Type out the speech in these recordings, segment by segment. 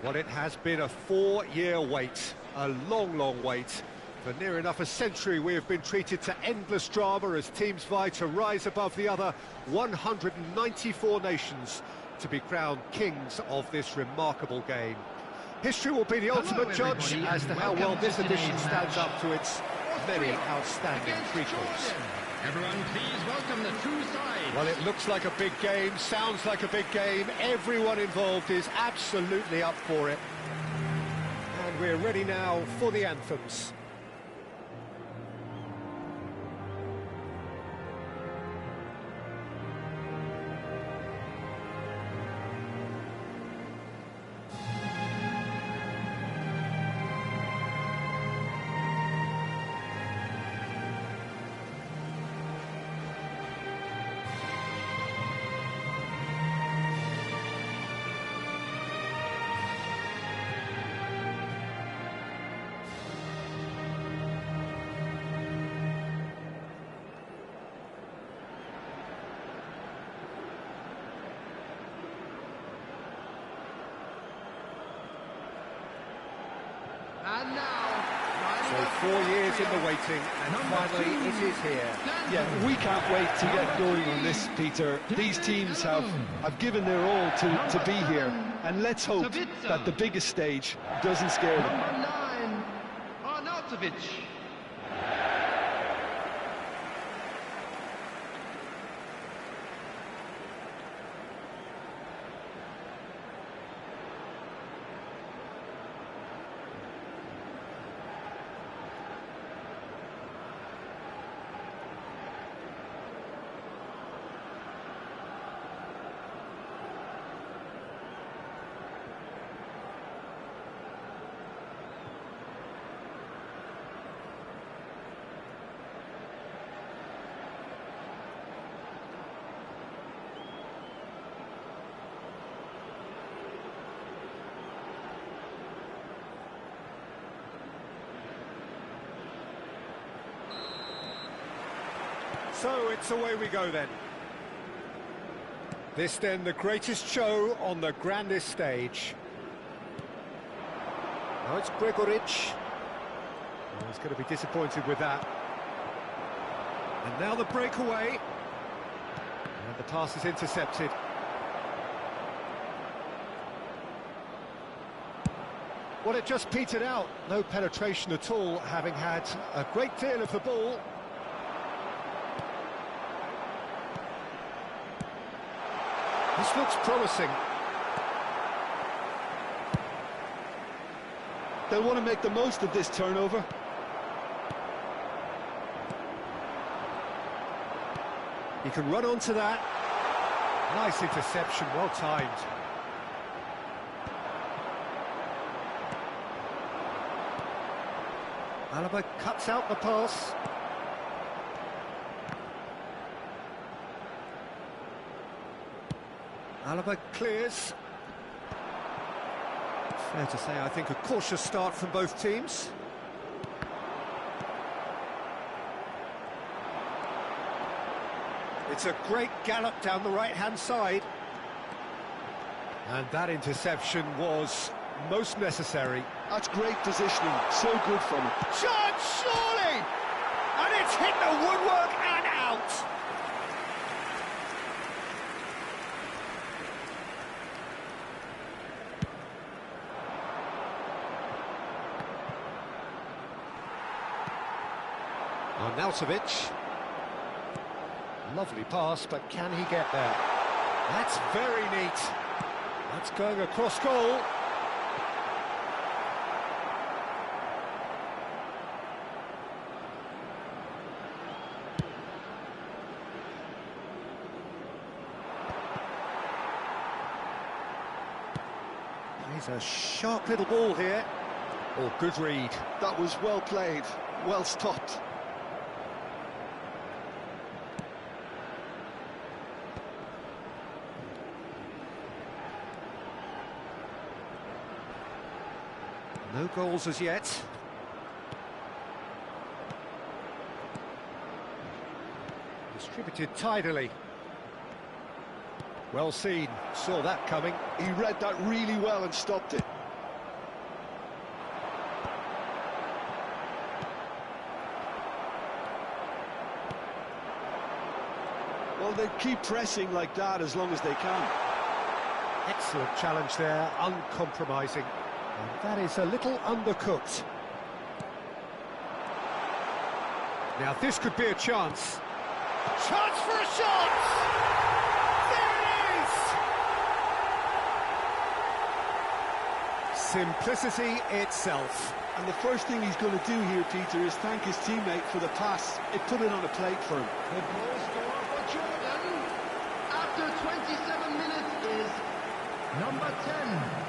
Well, it has been a 4-year wait, a long, long wait. For near enough a century, we have been treated to endless drama as teams vie to rise above the other 194 nations to be crowned kings of this remarkable game. History will be the ultimate judge as to how well this edition stands up to its many outstanding prequels. Everyone, please welcome the two sides. Well, it looks like a big game, sounds like a big game. Everyone involved is absolutely up for it. And we're ready now for the anthems. And now, So 4 years in the waiting, and finally it is here. Yeah, we can't wait to get going on this, Peter. These teams have given their all to be here, and let's hope that the biggest stage doesn't scare them. number 9, Arnautovic. So it's away we go then. This then the greatest show on the grandest stage. Now it's Gregoric. Oh, he's going to be disappointed with that. And now the breakaway. And the pass is intercepted. Well, it just petered out. No penetration at all, having had a great deal of the ball. This looks promising. They'll want to make the most of this turnover. He can run onto that. Nice interception, well timed. Alaba cuts out the pass. Alaba clears. Fair to say, I think, a cautious start from both teams. It's a great gallop down the right-hand side. And that interception was most necessary. That's great positioning, so good from him. Chance, surely! And it's hit the woodwork and out! Arnautovic. Lovely pass, but can he get there? That's very neat. That's going across goal. He's a sharp little ball here. Oh, good read. That was well played, well stopped. No goals as yet. Distributed tidily. Well seen, saw that coming. He read that really well and stopped it. Well, they keep pressing like that as long as they can. Excellent challenge there, uncompromising. And that is a little undercooked. Now this could be a chance. Chance for a shot! There it is! Simplicity itself. And the first thing he's going to do here, Peter, is thank his teammate for the pass. It put it on a plate for him. The goal scorer for Jordan after 27 minutes is number 10.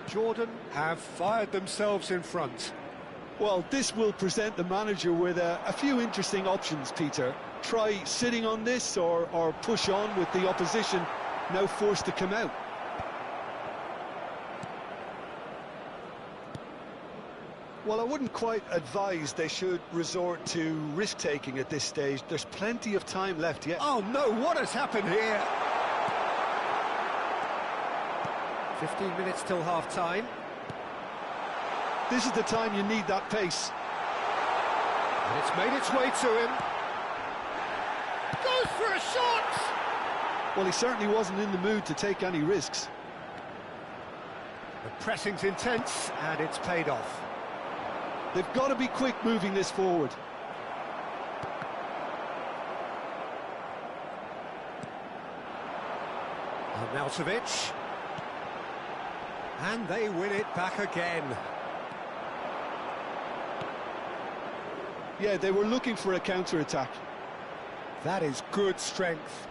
Jordan have fired themselves in front. Well, this will present the manager with a few interesting options, Peter. Try sitting on this or push on with the opposition now forced to come out. Well, I wouldn't quite advise they should resort to risk-taking at this stage. There's plenty of time left yet. Oh no, what has happened here? 15 minutes till half-time. This is the time you need that pace. And it's made its way to him. Goes for a shot! Well, he certainly wasn't in the mood to take any risks. The pressing's intense, and it's paid off. They've got to be quick moving this forward. Arnautovic. And they win it back again. Yeah, they were looking for a counter-attack. That is good strength.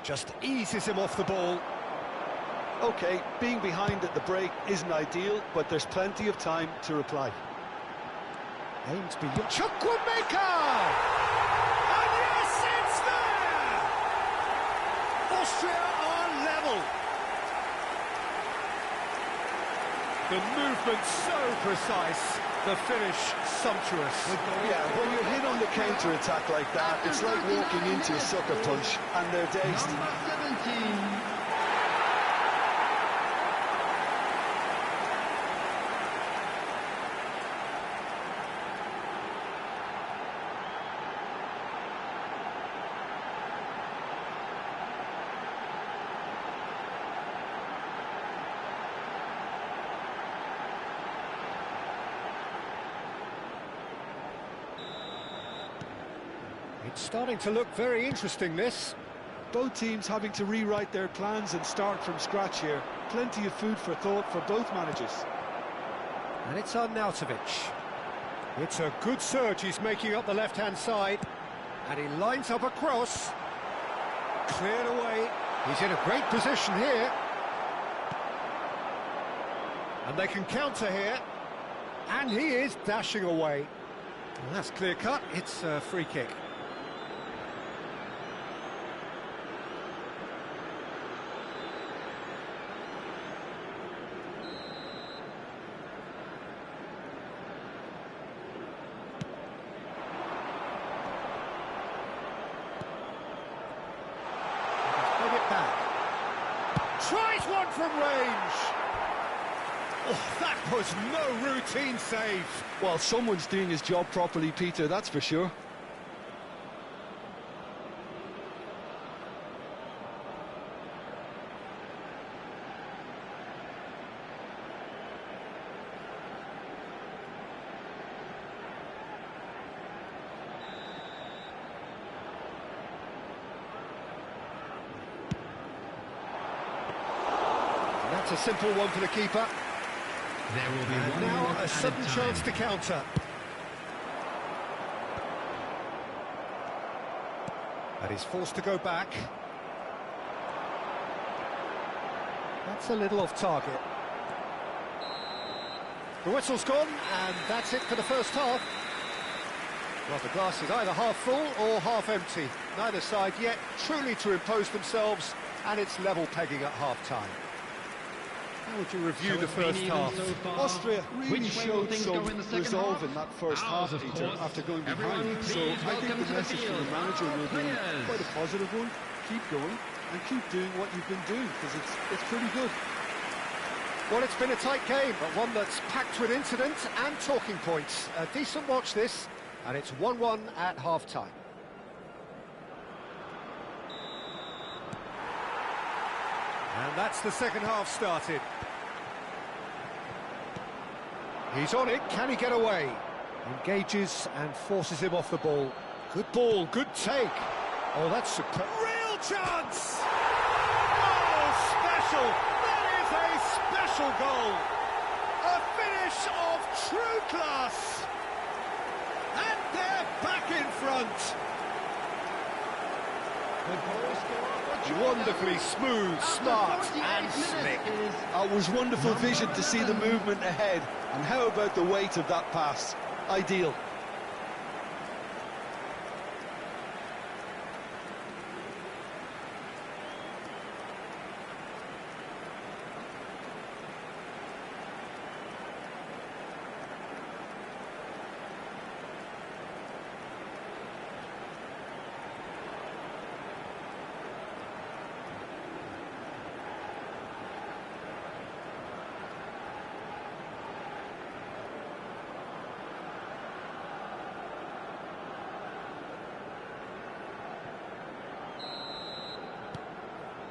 Just eases him off the ball. OK, being behind at the break isn't ideal, but there's plenty of time to reply. Aims beyond. Chukwuemeka! And yes, it's there! Austria are level. The movement so precise, the finish sumptuous. Yeah, when you're hit on the counter-attack like that, it's like walking into a sucker punch, and they're dazed. Number 17. It's starting to look very interesting, this. Both teams having to rewrite their plans and start from scratch here. Plenty of food for thought for both managers. And it's Arnautovic. It's a good surge he's making up the left-hand side. And he lines up a cross. Cleared away. He's in a great position here. And they can counter here. And he is dashing away. Well, that's clear-cut. It's a free kick. Tries one from range. Oh, that was no routine save. Well, someone's doing his job properly, Peter, that's for sure. That's a simple one for the keeper. There will be And one now minute a sudden added chance time. to counter. And he's forced to go back. That's a little off target. The whistle's gone, and that's it for the first half. Well, the glass is either half full or half empty. Neither side yet truly to impose themselves, and it's level pegging at half-time. How would you review the first half? Austria really showed some resolve in that first half, Peter, after going behind. So I think the message from the manager will be quite a positive one. Keep going and keep doing what you've been doing, because it's pretty good. Well, it's been a tight game, but one that's packed with incident and talking points. A decent watch this, and it's 1-1 at half-time. And that's the second half started. He's on it, can he get away? Engages and forces him off the ball. Good ball, good take. Oh, that's superb. Real chance! Oh, special! That is a special goal! A finish of true class! And they're back in front! Wonderfully smooth, smart and slick. It was wonderful vision to see the movement ahead. And how about the weight of that pass? Ideal.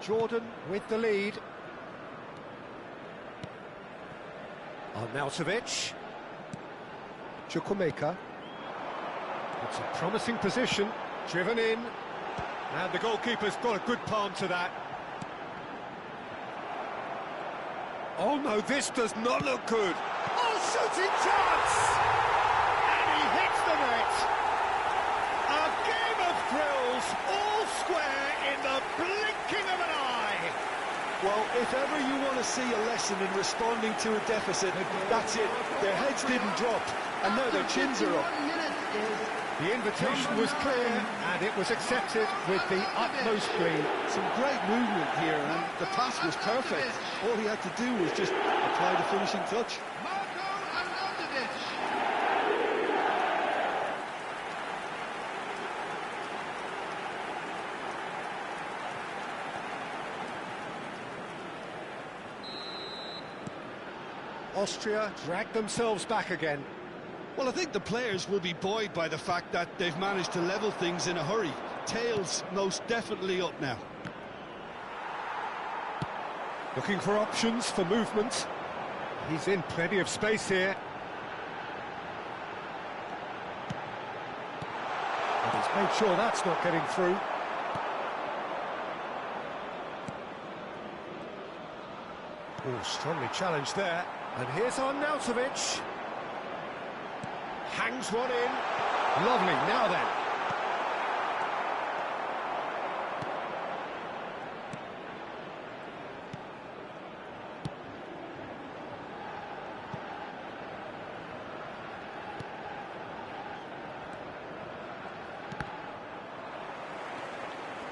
Jordan with the lead. Arnautovic. Chukwuemeka. It's a promising position, driven in. And the goalkeeper's got a good palm to that. Oh no, this does not look good. Oh, shooting chance! And he hits the net. A game of thrills, all square in the blinking of an eye. Well, if ever you want to see a lesson in responding to a deficit, that's it. Their heads didn't drop, and now their chins are up. The invitation was clear, and it was accepted with the utmost glee. Some great movement here, and the pass was perfect. All he had to do was just apply the finishing touch. Austria dragged themselves back again. Well, I think the players will be buoyed by the fact that they've managed to level things in a hurry. Tails most definitely up now. Looking for options for movement. He's in plenty of space here. And he's made sure that's not getting through. Oh, strongly challenged there. And here's Arnautovic. Hangs one in. Lovely, now then.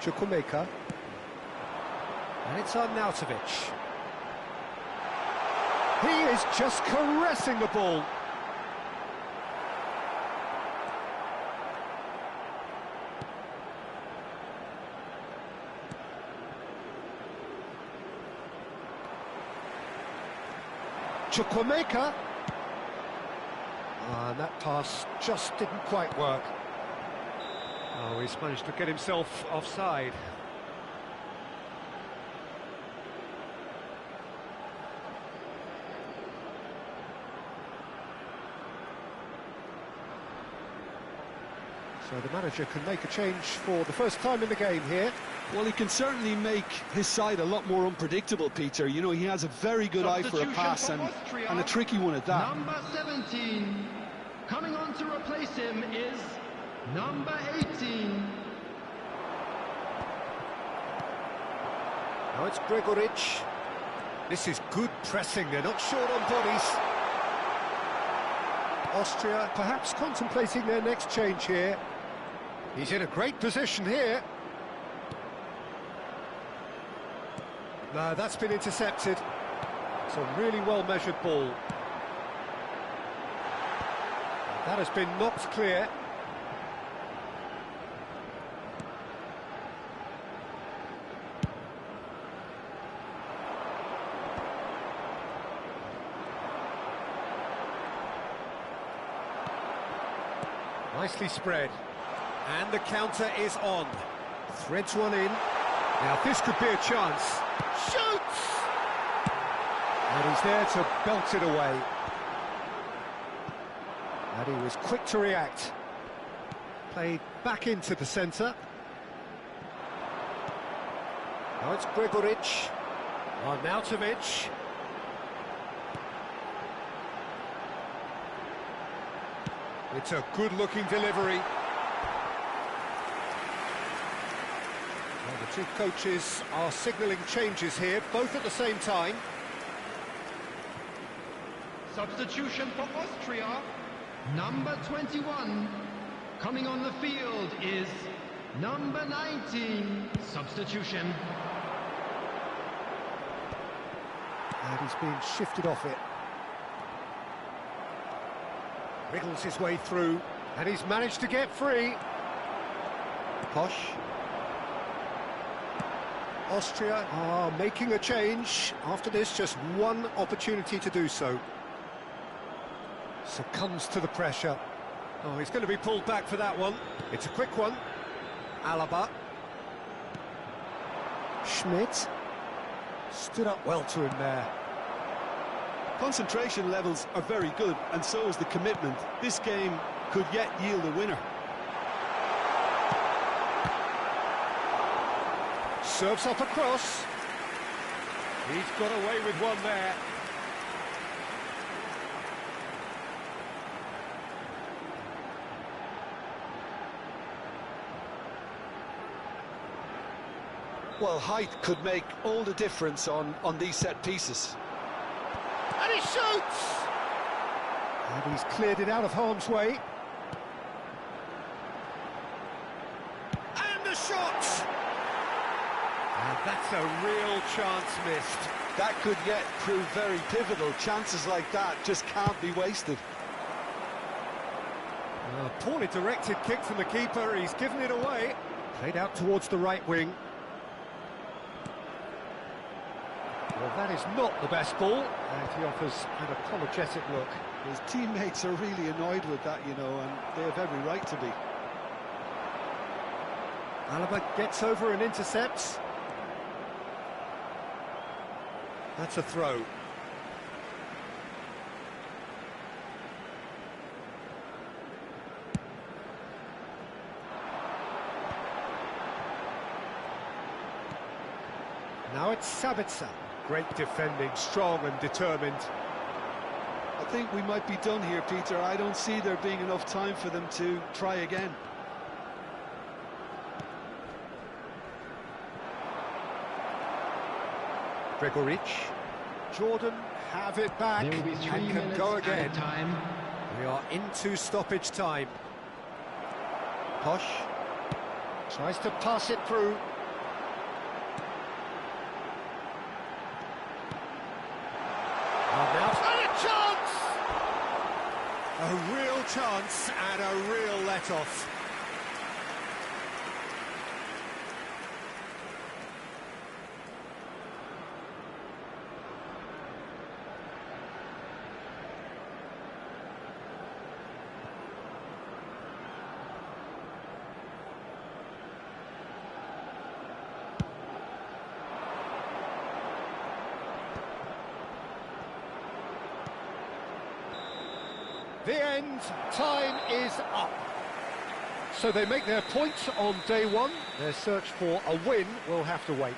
Chukwuemeka. And it's Arnautovic. He is just caressing the ball. Chukwuemeka. And that pass just didn't quite work. Oh, he's managed to get himself offside. So the manager can make a change for the first time in the game here. Well, he can certainly make his side a lot more unpredictable, Peter. You know, he has a very good eye for a pass, and a tricky one at that. Number 17. Coming on to replace him is number 18. Now it's Gregoric. This is good pressing, they're not short on bodies. Austria perhaps contemplating their next change here. He's in a great position here. No, that's been intercepted. It's a really well-measured ball. That has been knocked clear. Nicely spread. And the counter is on. Threads one in. Now this could be a chance. Shoots! And he's there to belt it away. And he was quick to react. Played back into the centre. Now it's Gregoric. Arnautovic. It's a good-looking delivery. Well, the two coaches are signalling changes here, both at the same time. Substitution for Austria. Number 21. Coming on the field is number 19. Substitution. And he's being shifted off it. Wriggles his way through, and he's managed to get free. Posh. Austria are making a change. After this, just one opportunity to do so. Succumbs to the pressure. Oh, he's going to be pulled back for that one. It's a quick one. Alaba. Schmidt. Stood up well to him there. Concentration levels are very good, and so is the commitment. This game could yet yield a winner. Serves up a cross. He's got away with one there. Well, height could make all the difference on these set pieces. And he shoots! And he's cleared it out of harm's way. And the shot! And that's a real chance missed. That could yet prove very pivotal. Chances like that just can't be wasted. A poorly directed kick from the keeper. He's given it away. Played out towards the right wing. Well, that is not the best ball, and he offers an apologetic look. His teammates are really annoyed with that, you know, and they have every right to be. Alaba gets over and intercepts. That's a throw. Now it's Sabitzer. Great defending, strong and determined. I think we might be done here, Peter. I don't see there being enough time for them to try again. Gregoric. Jordan have it back There will be 3 and can minutes go again. at a time. We are into stoppage time. Posh tries to pass it through. And a chance! A real chance and a real let-off. The end time is up. So they make their points on day one. Their search for a win will have to wait.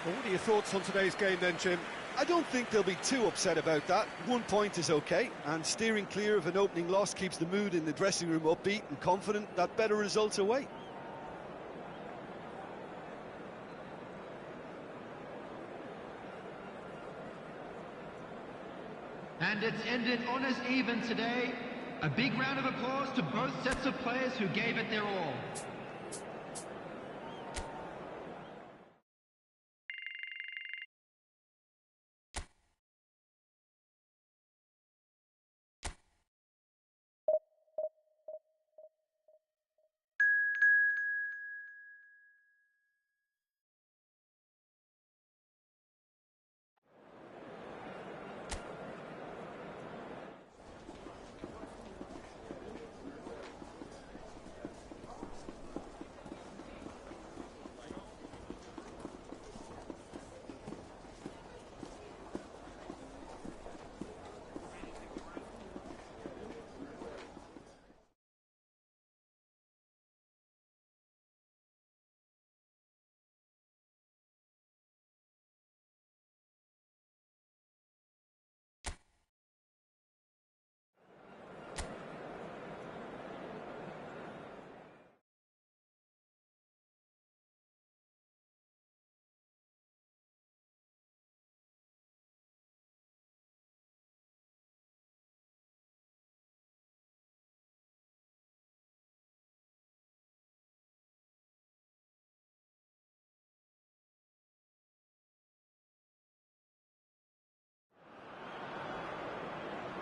Well, what are your thoughts on today's game then, Jim? I don't think they'll be too upset about that. 1 point is okay, and steering clear of an opening loss keeps the mood in the dressing room upbeat and confident that better results await. And And it's ended on as even today. A big round of applause to both sets of players who gave it their all.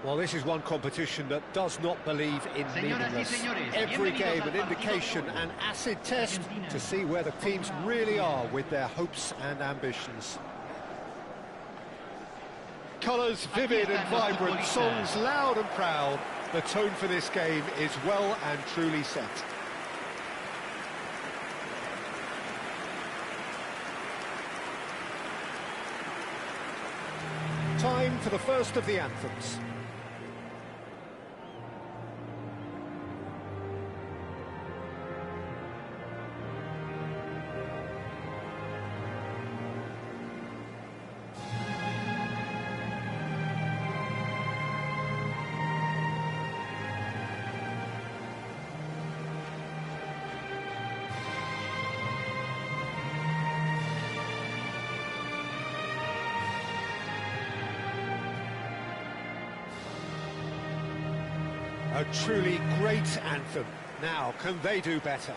Well, this is one competition that does not believe in meaningless. Every game an indication, an acid test to see where the teams really are with their hopes and ambitions. Colours vivid and vibrant, songs loud and proud. The tone for this game is well and truly set. Time for the first of the anthems. A truly great anthem. Now, can they do better?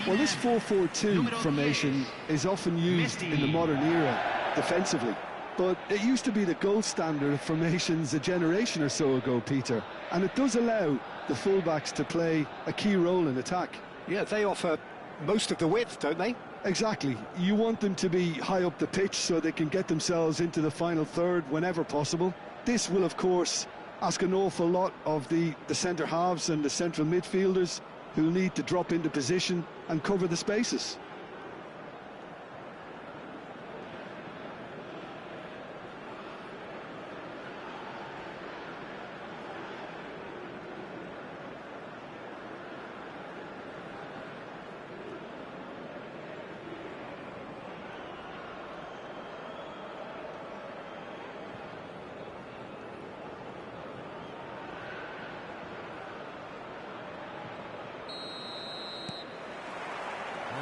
Well, this 4-4-2 formation is often used in the modern era defensively, but it used to be the gold standard of formations a generation or so ago, Peter, and it does allow the fullbacks to play a key role in attack. Yeah, they offer most of the width, don't they? Exactly. You want them to be high up the pitch so they can get themselves into the final third whenever possible. This will, of course, ask an awful lot of the centre halves and the central midfielders, who'll need to drop into position and cover the spaces.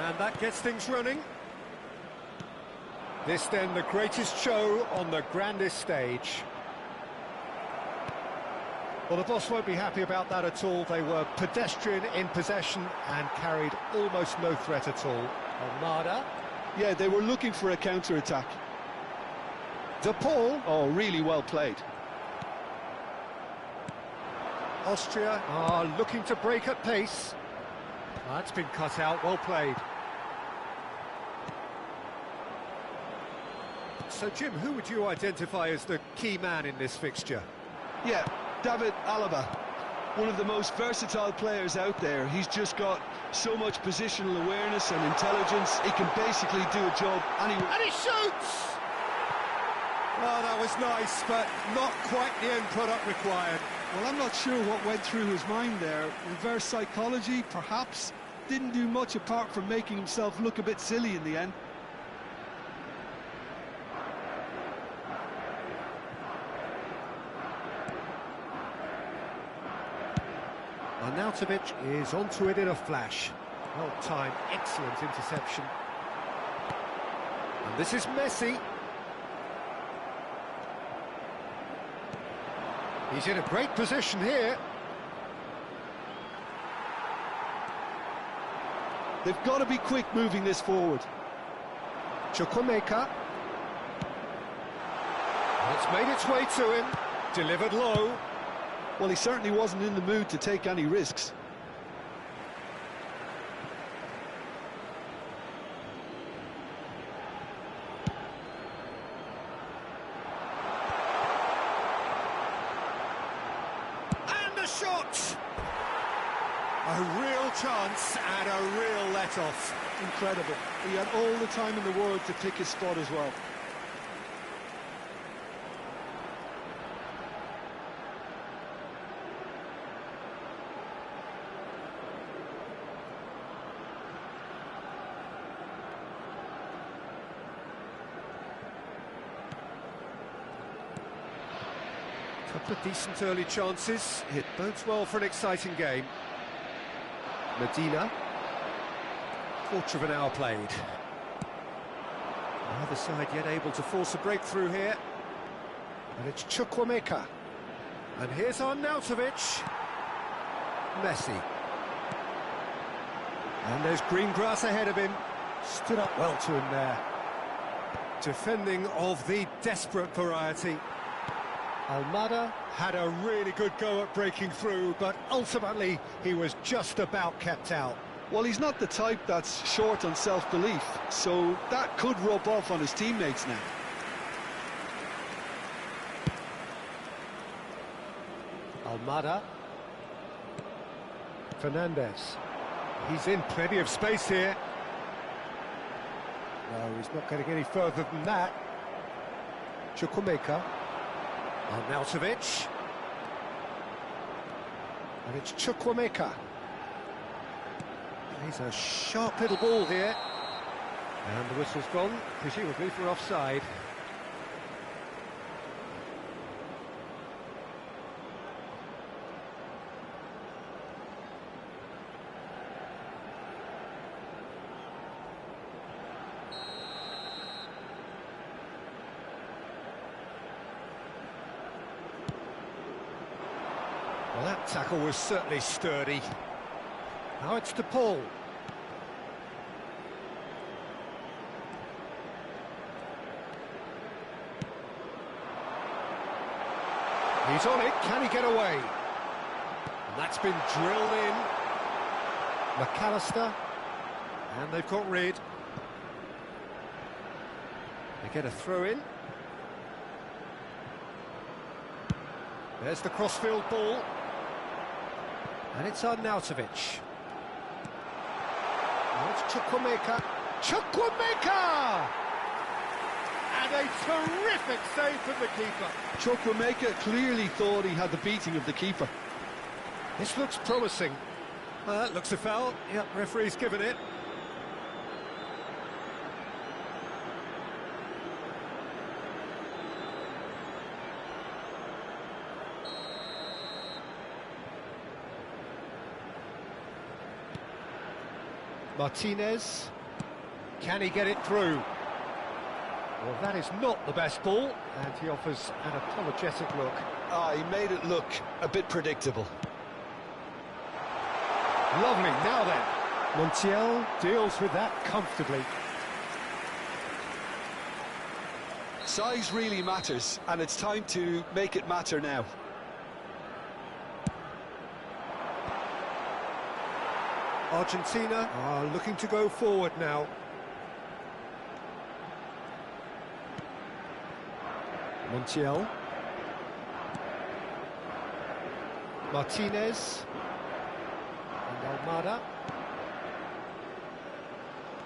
And that gets things running. This then the greatest show on the grandest stage. Well, the boss won't be happy about that at all. They were pedestrian in possession and carried almost no threat at all. Almada. Yeah, they were looking for a counter-attack. De Paul. Oh, really well played. Austria are looking to break at pace. That's been cut out, well played. So, Jim, who would you identify as the key man in this fixture? Yeah, David Alaba, one of the most versatile players out there. He's just got so much positional awareness and intelligence. He can basically do a job anywhere. And he shoots! Oh, that was nice, but not quite the end product required. Well, I'm not sure what went through his mind there. Reverse psychology, perhaps. Didn't do much apart from making himself look a bit silly in the end. Arnautovic is onto it in a flash. Well timed, excellent interception. And this is Messi. He's in a great position here. They've got to be quick moving this forward. Chukwuemeka. It's made its way to him. Delivered low. Well, he certainly wasn't in the mood to take any risks. And the shot! A real chance and a real let-off. Incredible. He had all the time in the world to pick his spot as well. Couple of decent early chances. It bodes well for an exciting game. Medina. Quarter of an hour played. Neither side yet able to force a breakthrough here. And it's Chukwuemeka. And here's Arnautovic. Messi. And there's green grass ahead of him. Stood up well to him there. Defending of the desperate variety. Almada had a really good go at breaking through, but ultimately he was just about kept out. Well, he's not the type that's short on self-belief, so that could rub off on his teammates now. Almada. Fernandez. He's in plenty of space here. No, he's not getting any further than that. Chukwuemeka. Arnautovic. And it's Chukwuemeka. He's a sharp little ball here. And the whistle's gone, presumably for offside. Well, that tackle was certainly sturdy. Now it's to Paul. He's on it, can he get away? And that's been drilled in. McAllister. And they've got rid. They get a throw in. There's the crossfield ball. And it's Arnautovic. Now it's Chukwuemeka. Chukwuemeka! And a terrific save from the keeper. Chukwuemeka clearly thought he had the beating of the keeper. This looks promising. That looks a foul. Yep, referee's given it. Martinez, can he get it through? Well, that is not the best ball, and he offers an apologetic look. He made it look a bit predictable. Lovely, now then. Montiel deals with that comfortably. Size really matters, and it's time to make it matter now. Argentina are looking to go forward now. Montiel. Martinez. And Almada.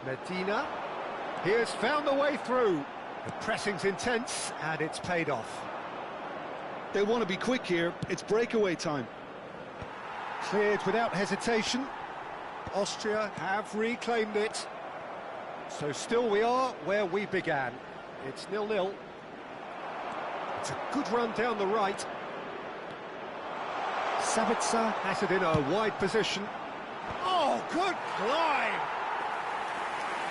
Medina. He has found the way through. The pressing's intense, and it's paid off. They want to be quick here. It's breakaway time. Cleared without hesitation. Austria have reclaimed it. So still we are where we began. It's 0-0. It's a good run down the right. Sabitzer has it in a wide position. Oh, good climb!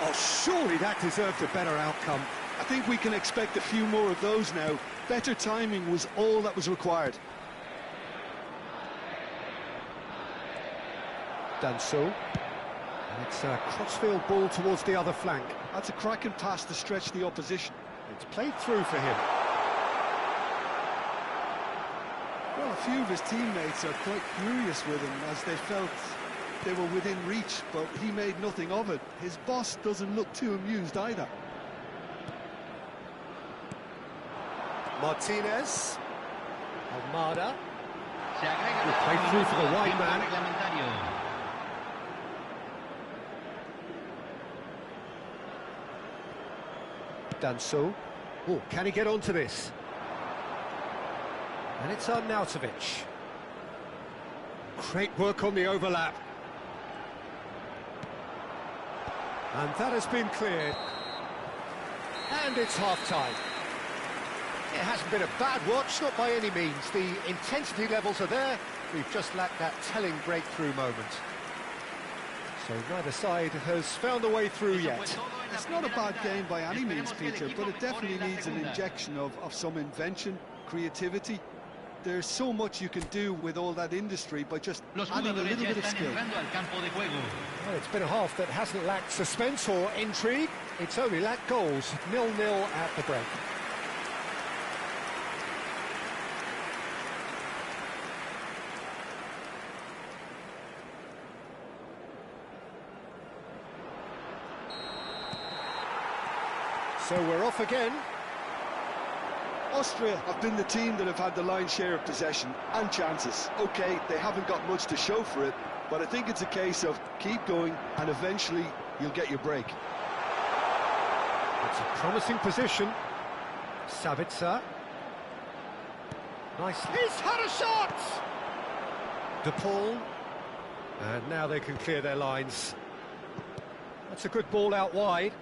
Oh, surely that deserved a better outcome. I think we can expect a few more of those now. Better timing was all that was required. Done so. And it's a crossfield ball towards the other flank. That's a cracking pass to stretch the opposition. It's played through for him. Well, a few of his teammates are quite furious with him as they felt they were within reach, but he made nothing of it. His boss doesn't look too amused either. Martinez. Almada. Played through for the wide man. Done so. Oh, can he get onto this? And it's Arnautovic. Great work on the overlap. And that has been cleared. And it's half-time. It hasn't been a bad watch, not by any means. The intensity levels are there. We've just lacked that telling breakthrough moment. So neither side has found a way through yet. It's not a bad game by any means, Peter, but it definitely needs an injection of some invention, creativity. There's so much you can do with all that industry by just adding a little bit of skill. Well, it's been a half that hasn't lacked suspense or intrigue. It's only lacked goals. 0-0 at the break. So we're off again. Austria have been the team that have had the lion's share of possession and chances. OK, they haven't got much to show for it, but I think it's a case of keep going and eventually you'll get your break. It's a promising position. Sabitzer. Nice. He's had a shot! De Paul. And now they can clear their lines. That's a good ball out wide.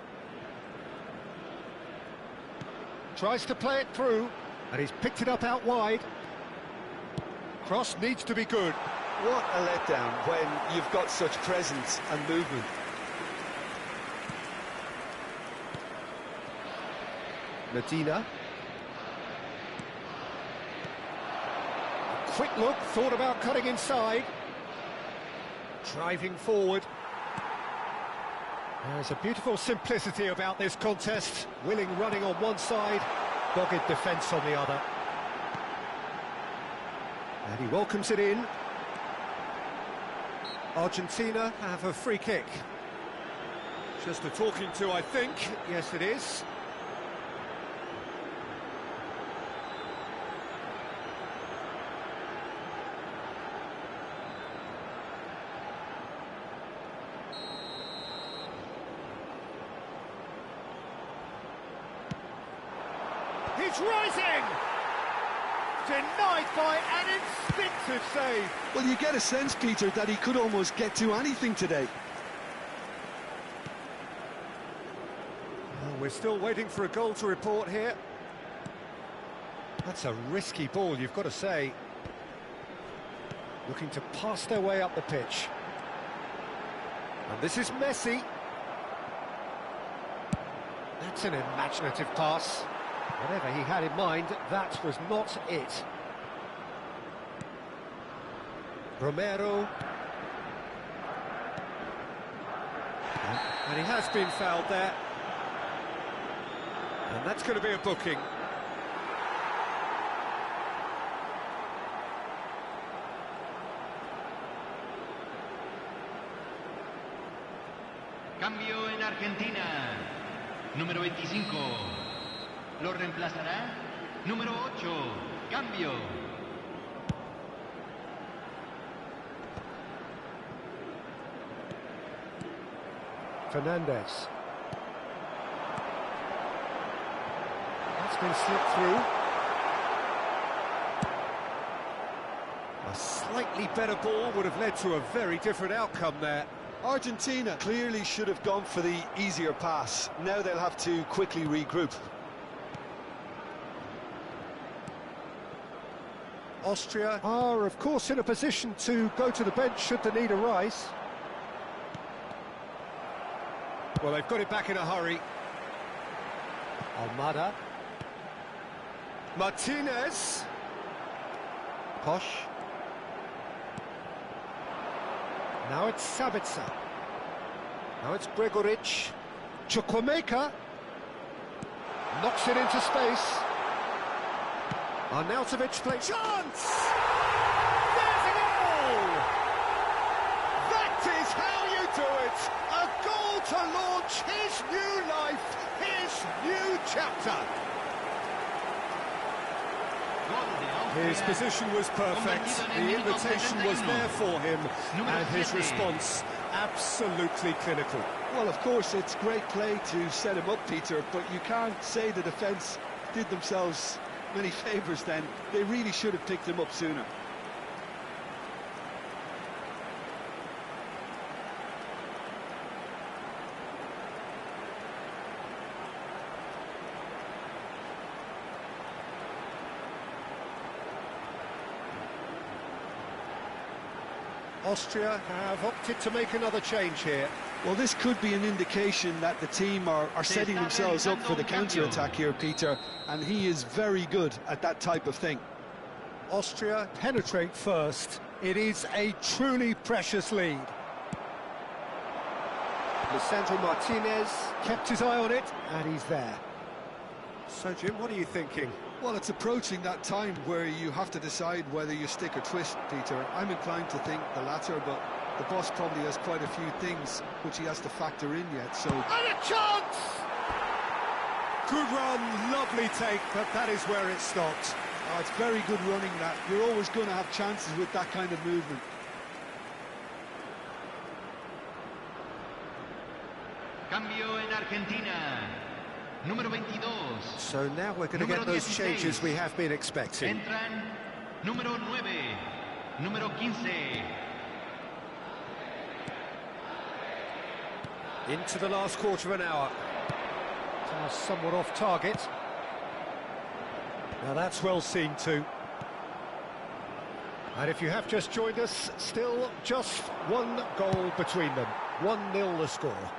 Tries to play it through, and he's picked it up out wide. Cross needs to be good. What a letdown when you've got such presence and movement. Medina. A quick look, thought about cutting inside. Driving forward. There's a beautiful simplicity about this contest. Willing running on one side, dogged defence on the other. And he welcomes it in. Argentina have a free kick. Just a talking to, I think. Yes, it is. He's rising! Denied by an instinctive save. Well, you get a sense, Peter, that he could almost get to anything today. Well, we're still waiting for a goal to report here. That's a risky ball, you've got to say. Looking to pass their way up the pitch. And this is Messi. That's an imaginative pass. Whatever he had in mind, that was not it. Romero. And he has been fouled there. And that's going to be a booking. Cambio en Argentina. Número 25. Lo reemplazará número 8. Cambio. Fernandez. That's been slipped through. A slightly better ball would have led to a very different outcome there. Argentina clearly should have gone for the easier pass. Now they'll have to quickly regroup. Austria are, of course, in a position to go to the bench should the need arise. Well, they've got it back in a hurry. Almada. Martinez. Posh. Now it's Sabitzer. Now it's Gregoric. Chukwuemeka. Knocks it into space. Arnautovic plays. Chance! There's a goal! That is how you do it! A goal to launch his new life, his new chapter. His position was perfect, the invitation was there for him, and his response absolutely clinical. Well, of course, it's great play to set him up, Peter, but you can't say the defence did themselves many favours then. They really should have picked him up sooner. Austria have opted to make another change here. Well, this could be an indication that the team are setting themselves up for the counter-attack here, Peter, and he is very good at that type of thing. Austria penetrate first. It is a truly precious lead. Lisandro Martinez kept his eye on it, and he's there. So, Jim, what are you thinking? Well, it's approaching that time where you have to decide whether you stick or twist, Peter. I'm inclined to think the latter, but the boss probably has quite a few things which he has to factor in yet, so... And a chance! Good run, lovely take, but that is where it stopped. Oh, it's very good running, that. You're always going to have chances with that kind of movement. Cambio en Argentina. Número 22. So now we're going to get those changes we have been expecting. Entran número 9, número 15. Into the last quarter of an hour. Somewhat off target. Now that's well seen too. And if you have just joined us, still just one goal between them. 1-0 the score.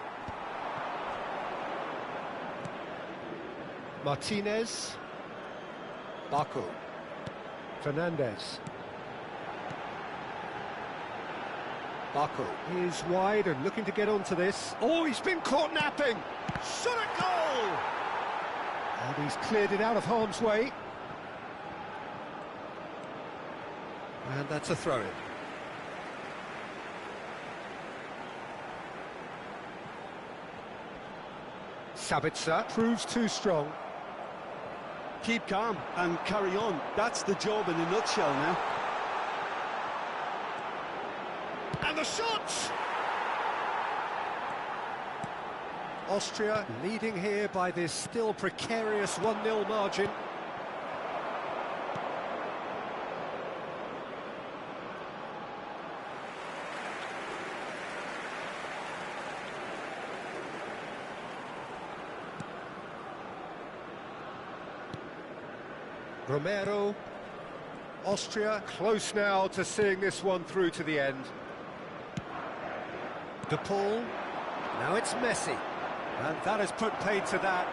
Martinez. Baku. Fernandez. Baku is wide and looking to get onto this. Oh, he's been caught napping! Shot at goal! And he's cleared it out of harm's way. And that's a throw-in. Sabitzer proves too strong. Keep calm and carry on. That's the job in a nutshell now. And the shot! Austria leading here by this still precarious 1-0 margin. Romero. Austria close now to seeing this one through to the end. De Paul. Now it's Messi. And that has put paid to that.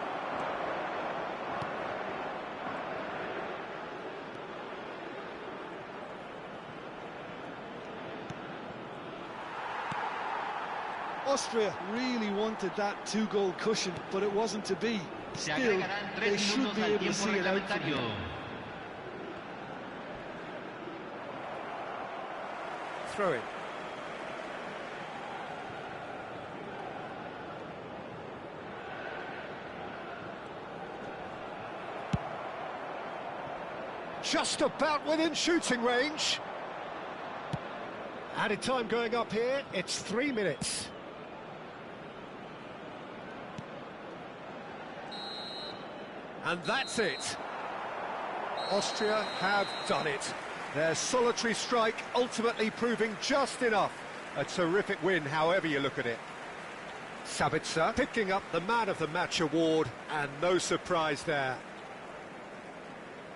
Austria really wanted that two-goal cushion, but it wasn't to be. Still, they should be able to see it out from here. Throw it. Just about within shooting range. Added time going up here, it's 3 minutes. And that's it. Austria have done it. Their solitary strike ultimately proving just enough. A terrific win, however you look at it. Sabitzer picking up the Man of the Match award, and no surprise there.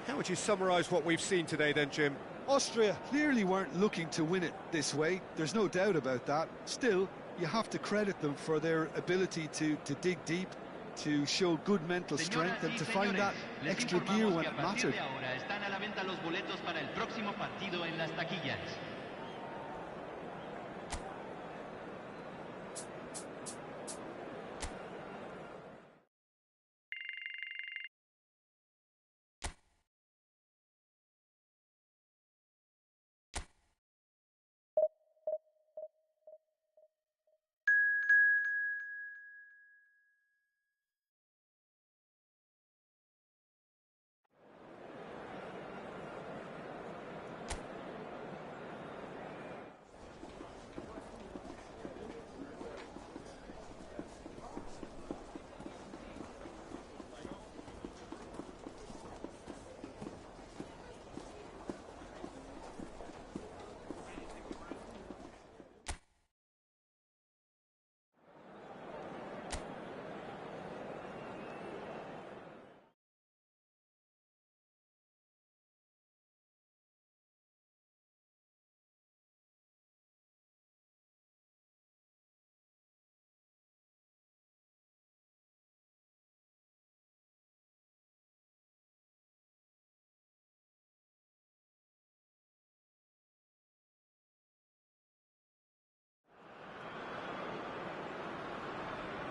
How would you summarise what we've seen today then, Jim? Austria clearly weren't looking to win it this way, there's no doubt about that. Still, you have to credit them for their ability to dig deep, to show good mental strength and to find that extra gear when it mattered.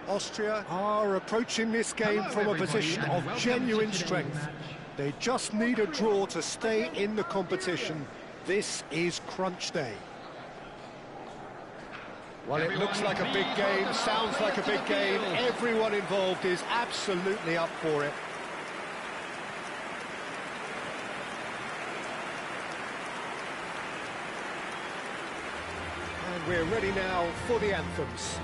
Austria are approaching this game from a position of genuine strength. They just need a draw to stay in the competition. This is crunch day. Well, it looks like a big game, sounds like a big game. Everyone involved is absolutely up for it. And we're ready now for the anthems.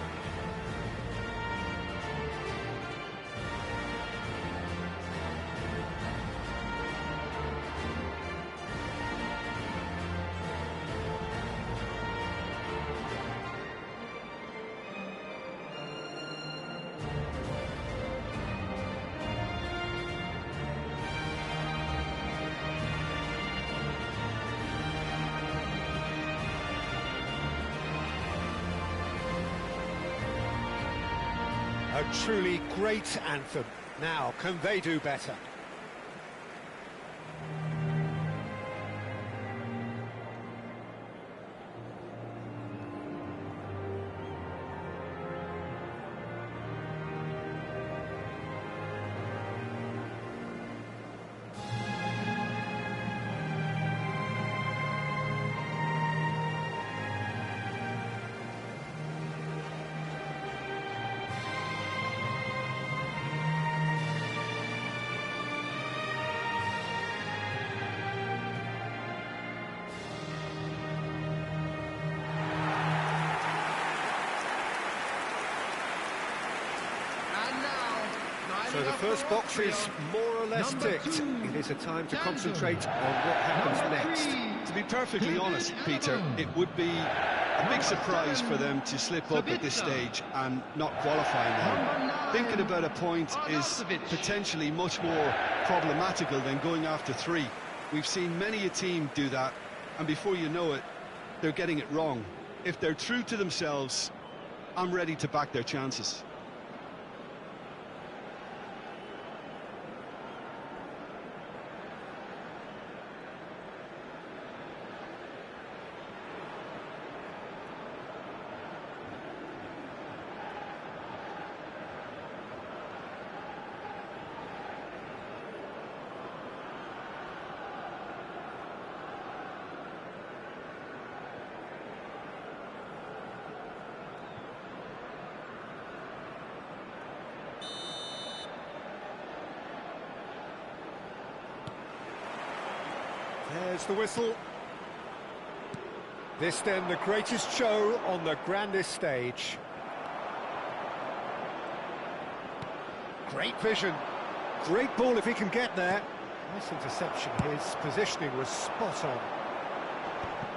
A truly great anthem. Now, can they do better? So the first box is more or less ticked. It is a time to concentrate on what happens next. To be perfectly honest, Peter, it would be a big surprise for them to slip up at this stage and not qualify now. Thinking about a point is potentially much more problematical than going after three. We've seen many a team do that, and before you know it, they're getting it wrong. If they're true to themselves, I'm ready to back their chances. There's the whistle. This then the greatest show on the grandest stage. Great vision. Great ball if he can get there. Nice interception. His positioning was spot on.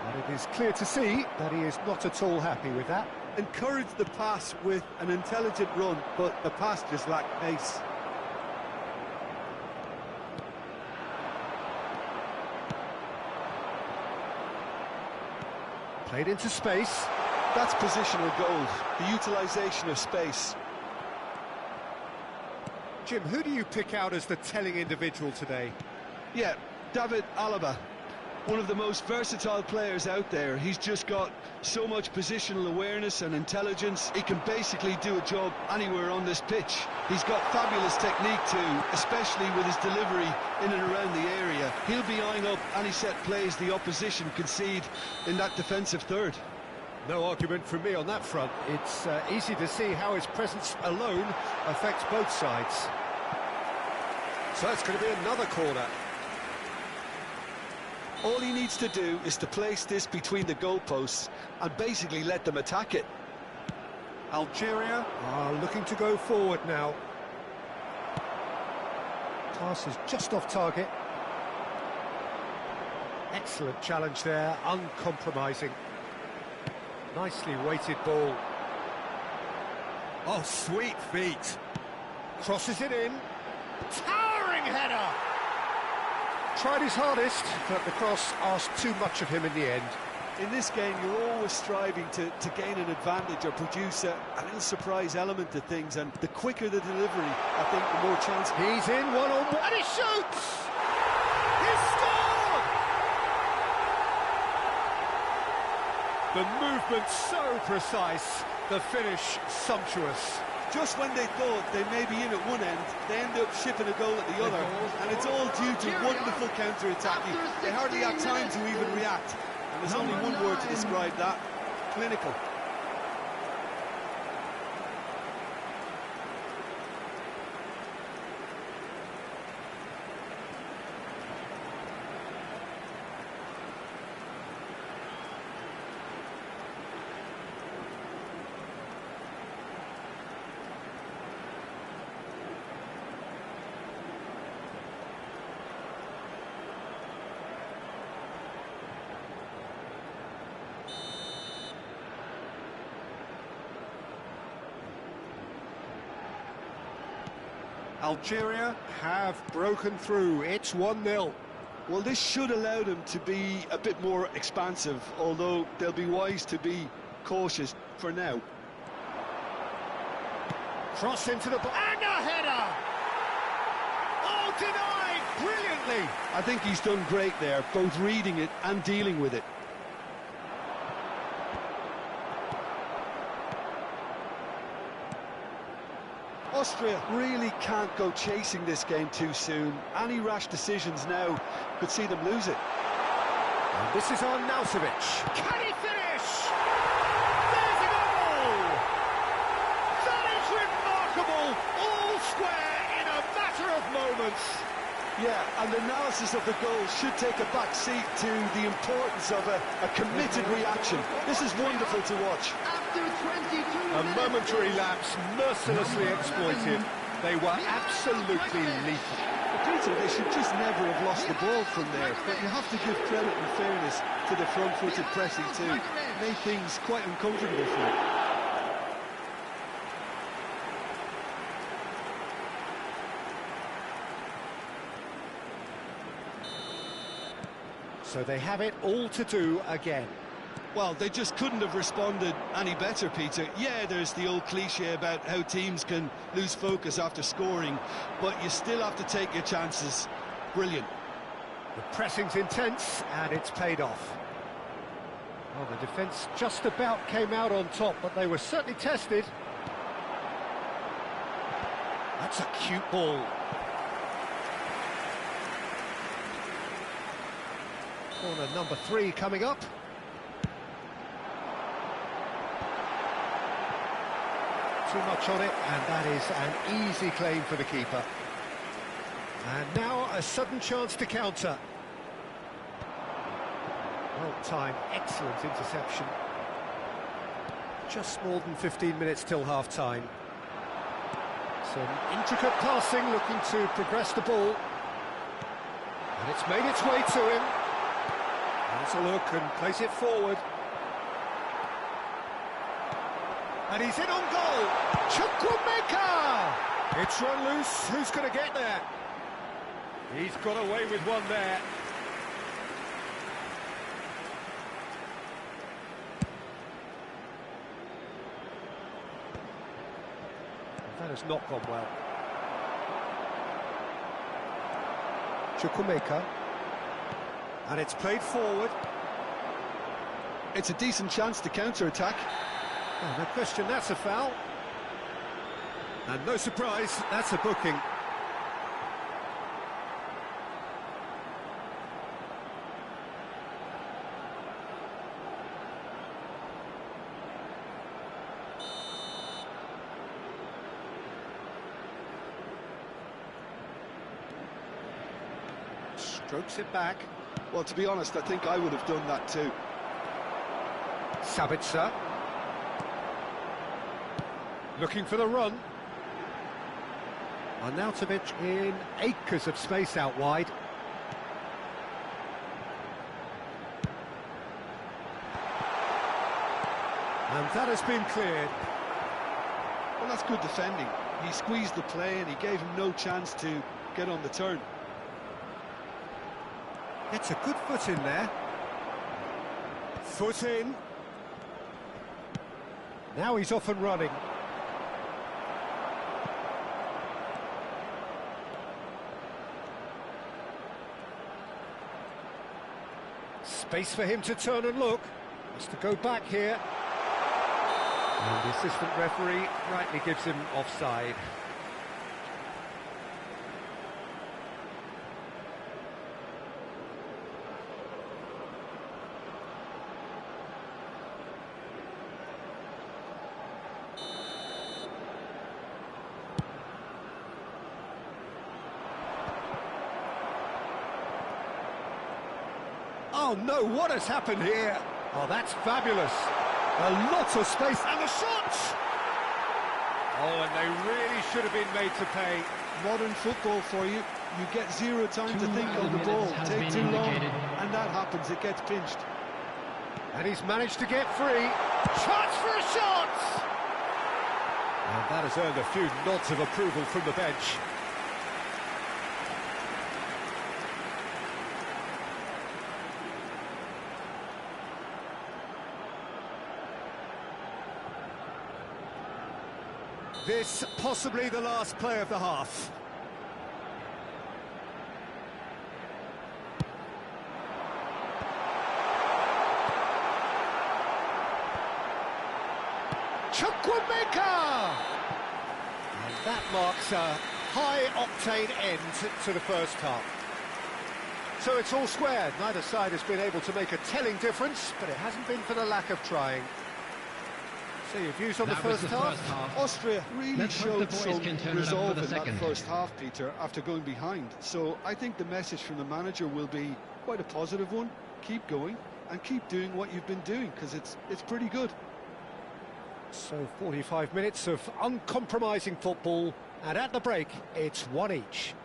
And it is clear to see that he is not at all happy with that. Encourage the pass with an intelligent run, but the pass just lacked pace. Played into space. That's positional goal, the utilisation of space. Jim, who do you pick out as the telling individual today? Yeah, David Alaba, one of the most versatile players out there. He's just got so much positional awareness and intelligence. He can basically do a job anywhere on this pitch. He's got fabulous technique too, especially with his delivery in and around the area. He'll be eyeing up any set plays the opposition concede in that defensive third. No argument from me on that front. It's easy to see how his presence alone affects both sides. So it's going to be another corner. All he needs to do is to place this between the goalposts and basically let them attack it. Algeria are looking to go forward now. Pass is just off target. Excellent challenge there, uncompromising. Nicely weighted ball. Oh, sweet feet. Crosses it in. Towering header! Tried his hardest, but the cross asked too much of him in the end. In this game, you're always striving to gain an advantage or produce a little surprise element to things, and the quicker the delivery, I think, the more chance. He's in one-on-one, and he shoots! He scored! The movement so precise, the finish sumptuous. Just when they thought they may be in at one end, they end up shipping a goal at the other, and it's all due to wonderful counter-attacking. They hardly had time to even react, and there's only one word to describe that: clinical. Algeria have broken through. It's 1-0. Well, this should allow them to be a bit more expansive, although they'll be wise to be cautious for now. Cross into the... and a header! Oh, denied brilliantly! I think he's done great there, both reading it and dealing with it. Austria really can't go chasing this game too soon. Any rash decisions now could see them lose it. And this is on Nausevic. Can he finish? There's a goal! That is remarkable! All square in a matter of moments. Yeah, and the analysis of the goal should take a back seat to the importance of a committed reaction. This is wonderful to watch. After 22 A momentary lapse, mercilessly exploited. They were absolutely lethal. Peter, they should just never have lost the ball from there, but you have to give credit and fairness to the front-footed pressing too. Made things quite uncomfortable for them. So they have it all to do again. Well, they just couldn't have responded any better, Peter. Yeah, there's the old cliche about how teams can lose focus after scoring, but you still have to take your chances. Brilliant. The pressing's intense, and it's paid off. Well, the defence just about came out on top, but they were certainly tested. That's a cute ball. Corner number 3 coming up. Too much on it, and that is an easy claim for the keeper. And now a sudden chance to counter. Well timed, excellent interception. Just more than 15 minutes till half-time. Some intricate passing, looking to progress the ball. And it's made its way to him. Has a look and plays it forward. And he's in on goal. Chukwuemeka! It's run loose. Who's going to get there? He's got away with one there. That has not gone well. Chukwuemeka. And it's played forward. It's a decent chance to counter-attack. Oh, no question, that's a foul. And no surprise, that's a booking. Strokes it back. Well, to be honest, I think I would have done that too. Sabitzer. Looking for the run. Arnautovic in acres of space out wide. And that has been cleared. Well, that's good defending. He squeezed the play and he gave him no chance to get on the turn. Gets a good foot in there. Foot in. Now he's off and running. Space for him to turn and look. Has to go back here. And the assistant referee rightly gives him offside. Oh no, what has happened here? Oh, that's fabulous. A lot of space, and the shot! Oh, and they really should have been made to pay. Modern football for you. You get zero time to think on the ball, take too long, and that happens, it gets pinched. And he's managed to get free. Chance for a shot! And that has earned a few nods of approval from the bench. This possibly the last play of the half. Chukwuemeka! And that marks a high-octane end to the first half. So it's all squared. Neither side has been able to make a telling difference, but it hasn't been for the lack of trying. So your views on the first half? Austria really showed some resolve in that first half, Peter, after going behind. So I think the message from the manager will be quite a positive one. Keep going and keep doing what you've been doing, because it's pretty good. So 45 minutes of uncompromising football, and at the break, it's one each.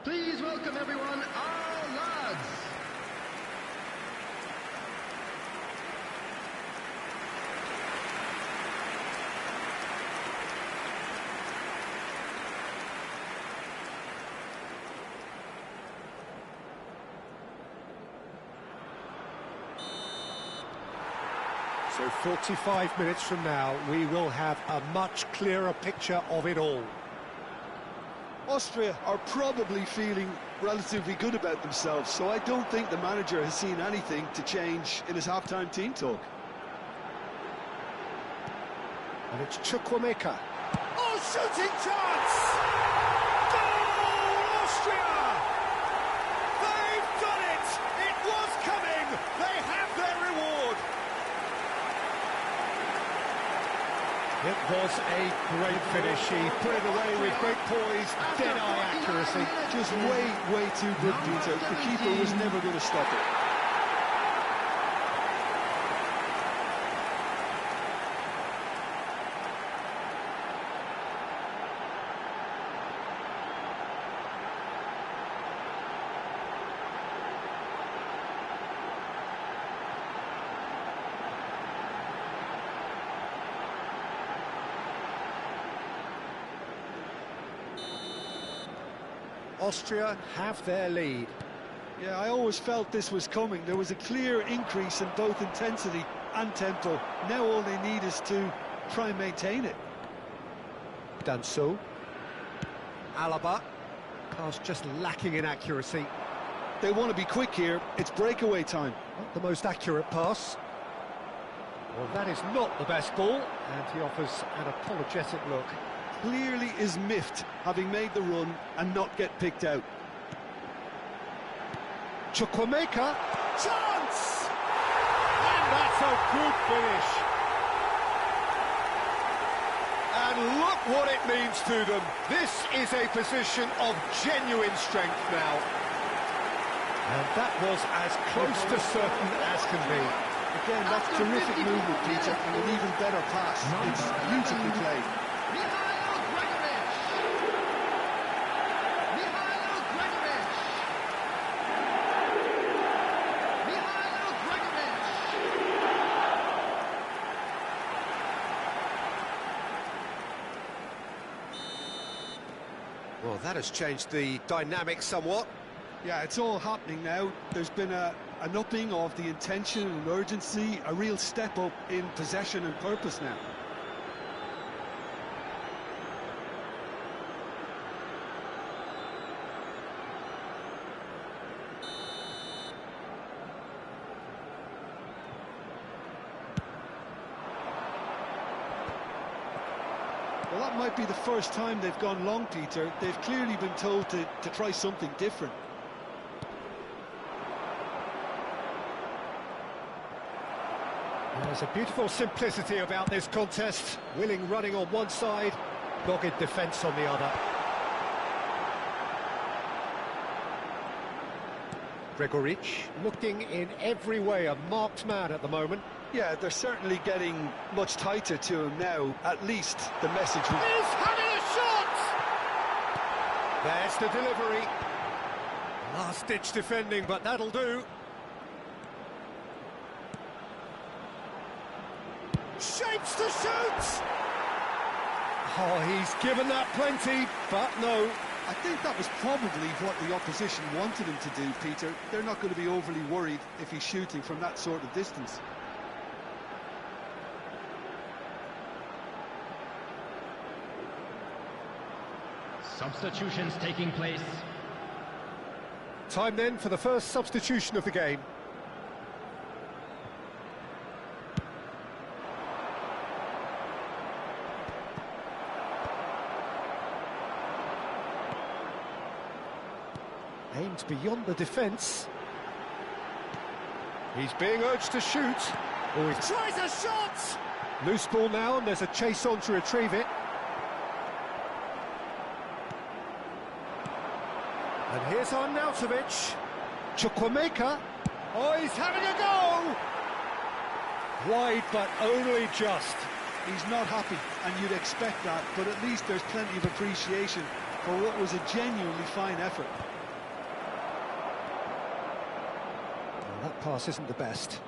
Please welcome everyone, our lads. So 45 minutes from now, we will have a much clearer picture of it all. Austria are probably feeling relatively good about themselves, so I don't think the manager has seen anything to change in his half-time team talk. And it's Chukwuemeka. Oh, shooting chance! Goal, Austria! They've done it! It was coming! They have their reward! It was a great finish. He put it away with great poise, dead-eye accuracy. Just way too good, Peter. The keeper was never going to stop it. Austria have their lead. Yeah, I always felt this was coming. There was a clear increase in both intensity and tempo. Now all they need is to try and maintain it. Danso. Alaba. Pass just lacking in accuracy. They want to be quick here. It's breakaway time. Not the most accurate pass. Well, that is not the best ball, and he offers an apologetic look. Clearly is miffed, having made the run and not get picked out. Chukwuemeka, chance! And that's a good finish. And look what it means to them. This is a position of genuine strength now. And that was as close to certain as can be. Again, that's terrific movement, Peter, and an even better pass. It's beautifully played. Well, that has changed the dynamic somewhat. Yeah, it's all happening now. There's been an upping of the intention and urgency, a real step up in possession and purpose now. Well, that might be the first time they've gone long, Peter. They've clearly been told to try something different. There's a beautiful simplicity about this contest. Willing running on one side, dogged defence on the other. Gregoric looking in every way a marked man at the moment. Yeah, they're certainly getting much tighter to him now. At least the message was... He's having a shot! There's the delivery. Last-ditch defending, but that'll do. Shapes to shoot! Oh, he's given that plenty, but no. I think that was probably what the opposition wanted him to do, Peter. They're not going to be overly worried if he's shooting from that sort of distance. Substitutions taking place. Time then for the first substitution of the game. Aimed beyond the defence. He's being urged to shoot. Oh, he tries a shot! Loose ball now, and there's a chase on to retrieve it. And here's Arnautovic. Chukwuemeka. Oh, he's having a go! Wide, but only just. He's not happy, and you'd expect that, but at least there's plenty of appreciation for what was a genuinely fine effort. Well, that pass isn't the best.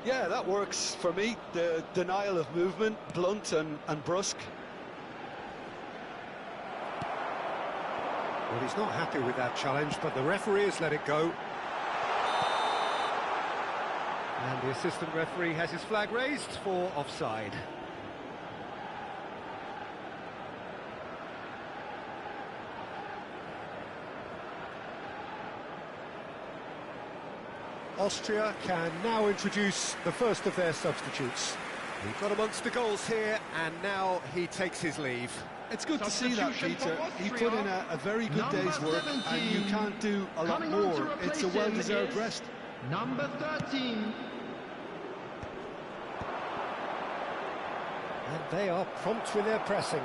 Yeah, that works for me. The denial of movement, blunt and brusque. Well, he's not happy with that challenge, but the referee has let it go. And the assistant referee has his flag raised for offside. Austria can now introduce the first of their substitutes. He got amongst the goals here, and now he takes his leave. It's good to see that, Peter. He put in a very good day's work, 17, and you can't do a lot more. It's a well-deserved rest. Number 13. And they are prompt with their pressing.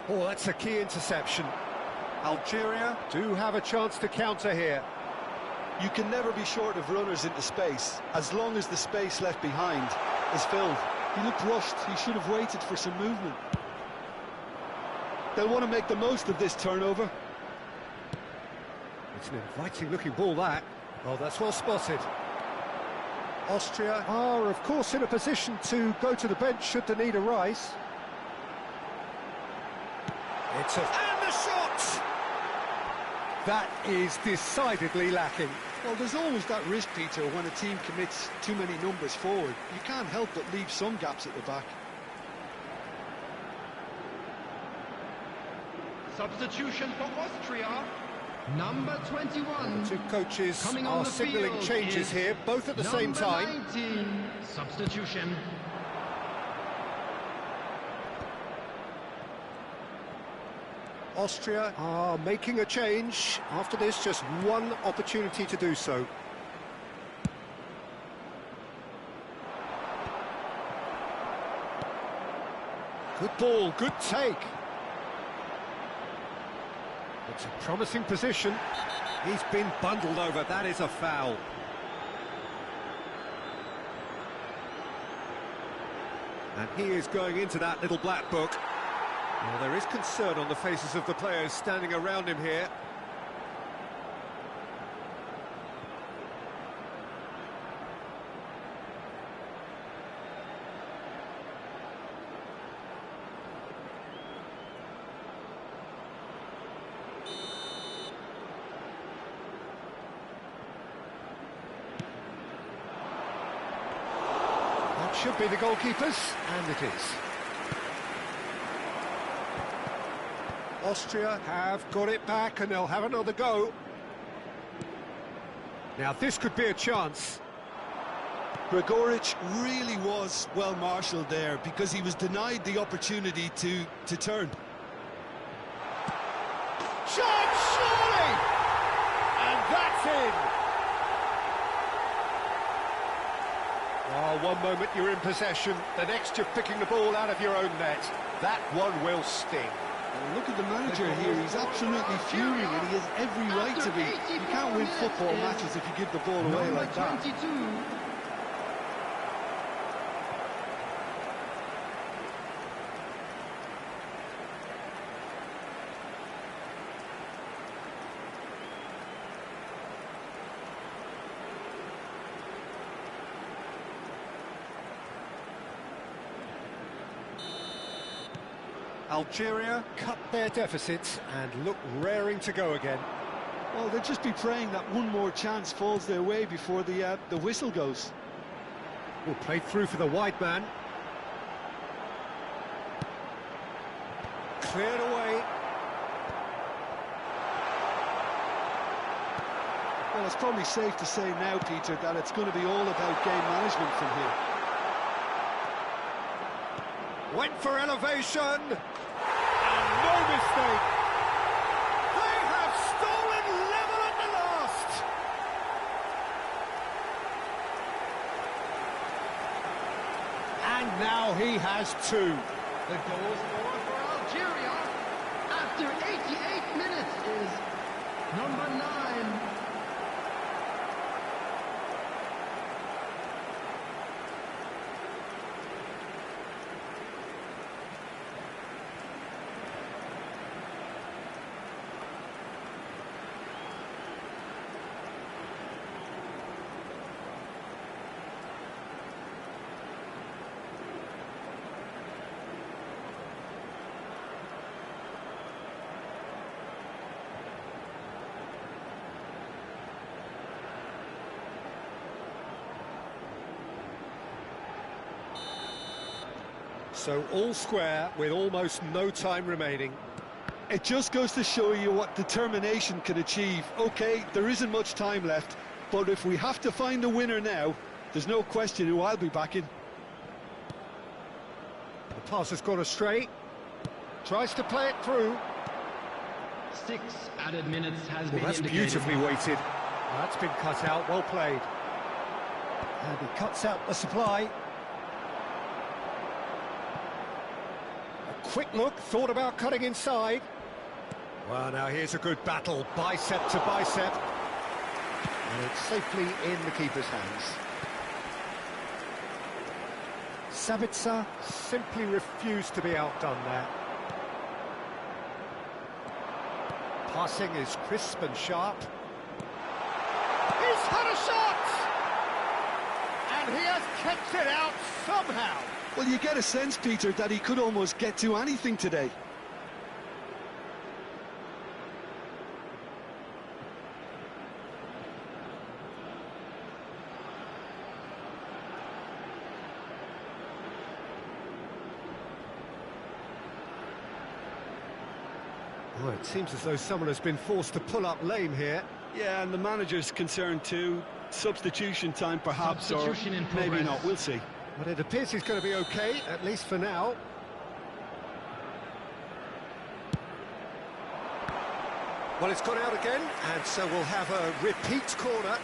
Oh, that's a key interception. Algeria do have a chance to counter here. You can never be short of runners into space, as long as the space left behind is filled. He looked rushed. He should have waited for some movement. They'll want to make the most of this turnover. It's an inviting-looking ball, that. Oh, that's well spotted. Austria are, of course, in a position to go to the bench should the need arise. And the shot! That is decidedly lacking. Well, there's always that risk, Peter, when a team commits too many numbers forward. You can't help but leave some gaps at the back. Substitution for Austria. Number 21. The two coaches are signalling changes here, both at the same time. 19. Substitution. Austria are making a change. After this, just one opportunity to do so. Good ball, good take. It's a promising position. He's been bundled over. That is a foul. And he is going into that little black book. Well, there is concern on the faces of the players standing around him here. That should be the goalkeepers, and it is. Austria have got it back, and they'll have another go. Now this could be a chance. Gregoric really was well marshalled there, because he was denied the opportunity to turn. Shot, surely! And that's in! Oh, one moment you're in possession, the next you're picking the ball out of your own net. That one will sting. Well, look at the manager here, he's absolutely fuming, and he has every right to be. You can't win football matches if you give the ball away like that. 22. Algeria cut their deficit and look raring to go again. Well, they'll just be praying that one more chance falls their way before the whistle goes. Well, played through for the wide man. Cleared away. Well, it's probably safe to say now, Peter, that it's going to be all about game management from here. Went for elevation. And no mistake. They have stolen level at the last. And now he has two. The goal scorer for Algeria after 88 minutes is number 9. So all square with almost no time remaining. It just goes to show you what determination can achieve. Okay, there isn't much time left, but if we have to find a winner now, there's no question who I'll be backing. The pass has gone astray. Tries to play it through. 6 added minutes has been That's indicated. beautifully weighted. That's been cut out, well played. And he cuts out the supply. A quick look, thought about cutting inside. Well, now here's a good battle, bicep to bicep. And it's safely in the keeper's hands. Sabitzer simply refused to be outdone there. Passing is crisp and sharp. He's had a shot! And he has kept it out somehow. Well, you get a sense, Peter, that he could almost get to anything today. Oh, it seems as though someone has been forced to pull up lame here. Yeah, and the manager's concerned too. Substitution time perhaps, Substitution in or maybe progress. not, we'll see. But it appears he's going to be okay, at least for now. Well, it's gone out again, and so we'll have a repeat corner.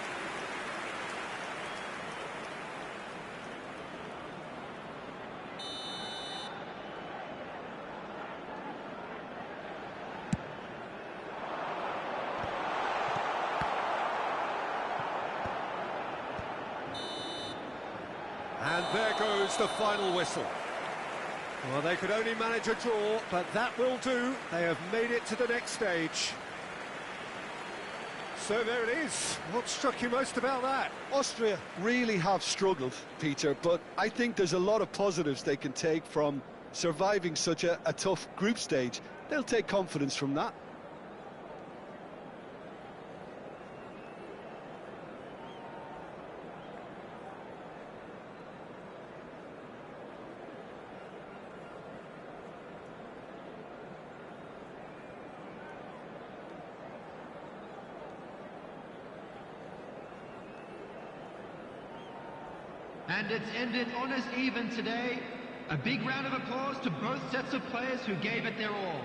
And there goes the final whistle. Well, they could only manage a draw, but that will do. They have made it to the next stage. So there it is. What struck you most about that? Austria really have struggled, Peter, but I think there's a lot of positives they can take from surviving such a tough group stage. They'll take confidence from that. And it's ended honest even today. A big round of applause to both sets of players who gave it their all.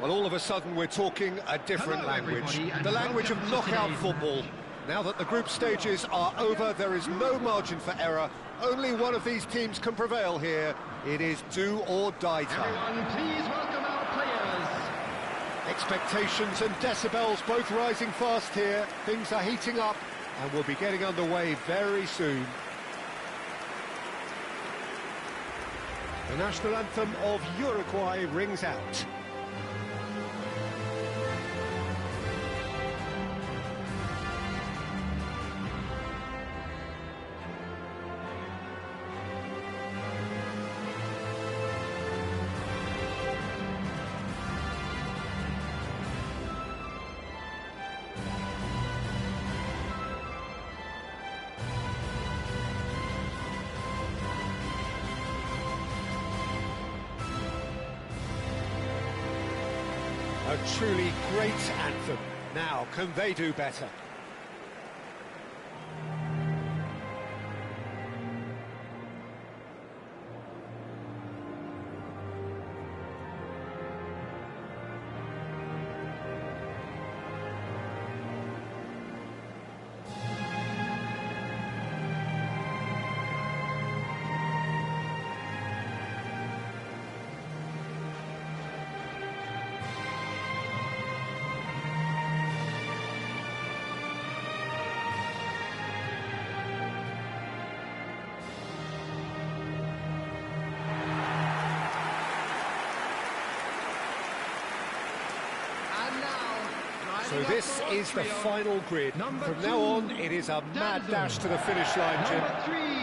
Well, all of a sudden we're talking a different language, the language of knockout football. Now that the group stages are over, there is no margin for error. Only one of these teams can prevail here. It is do or die time. Everyone, please welcome our players. Expectations and decibels both rising fast here. Things are heating up and we'll be getting underway very soon. The national anthem of Uruguay rings out. A truly great anthem. Now, can they do better? So this is the final grid. From now on, it is a mad dash to the finish line, Jim.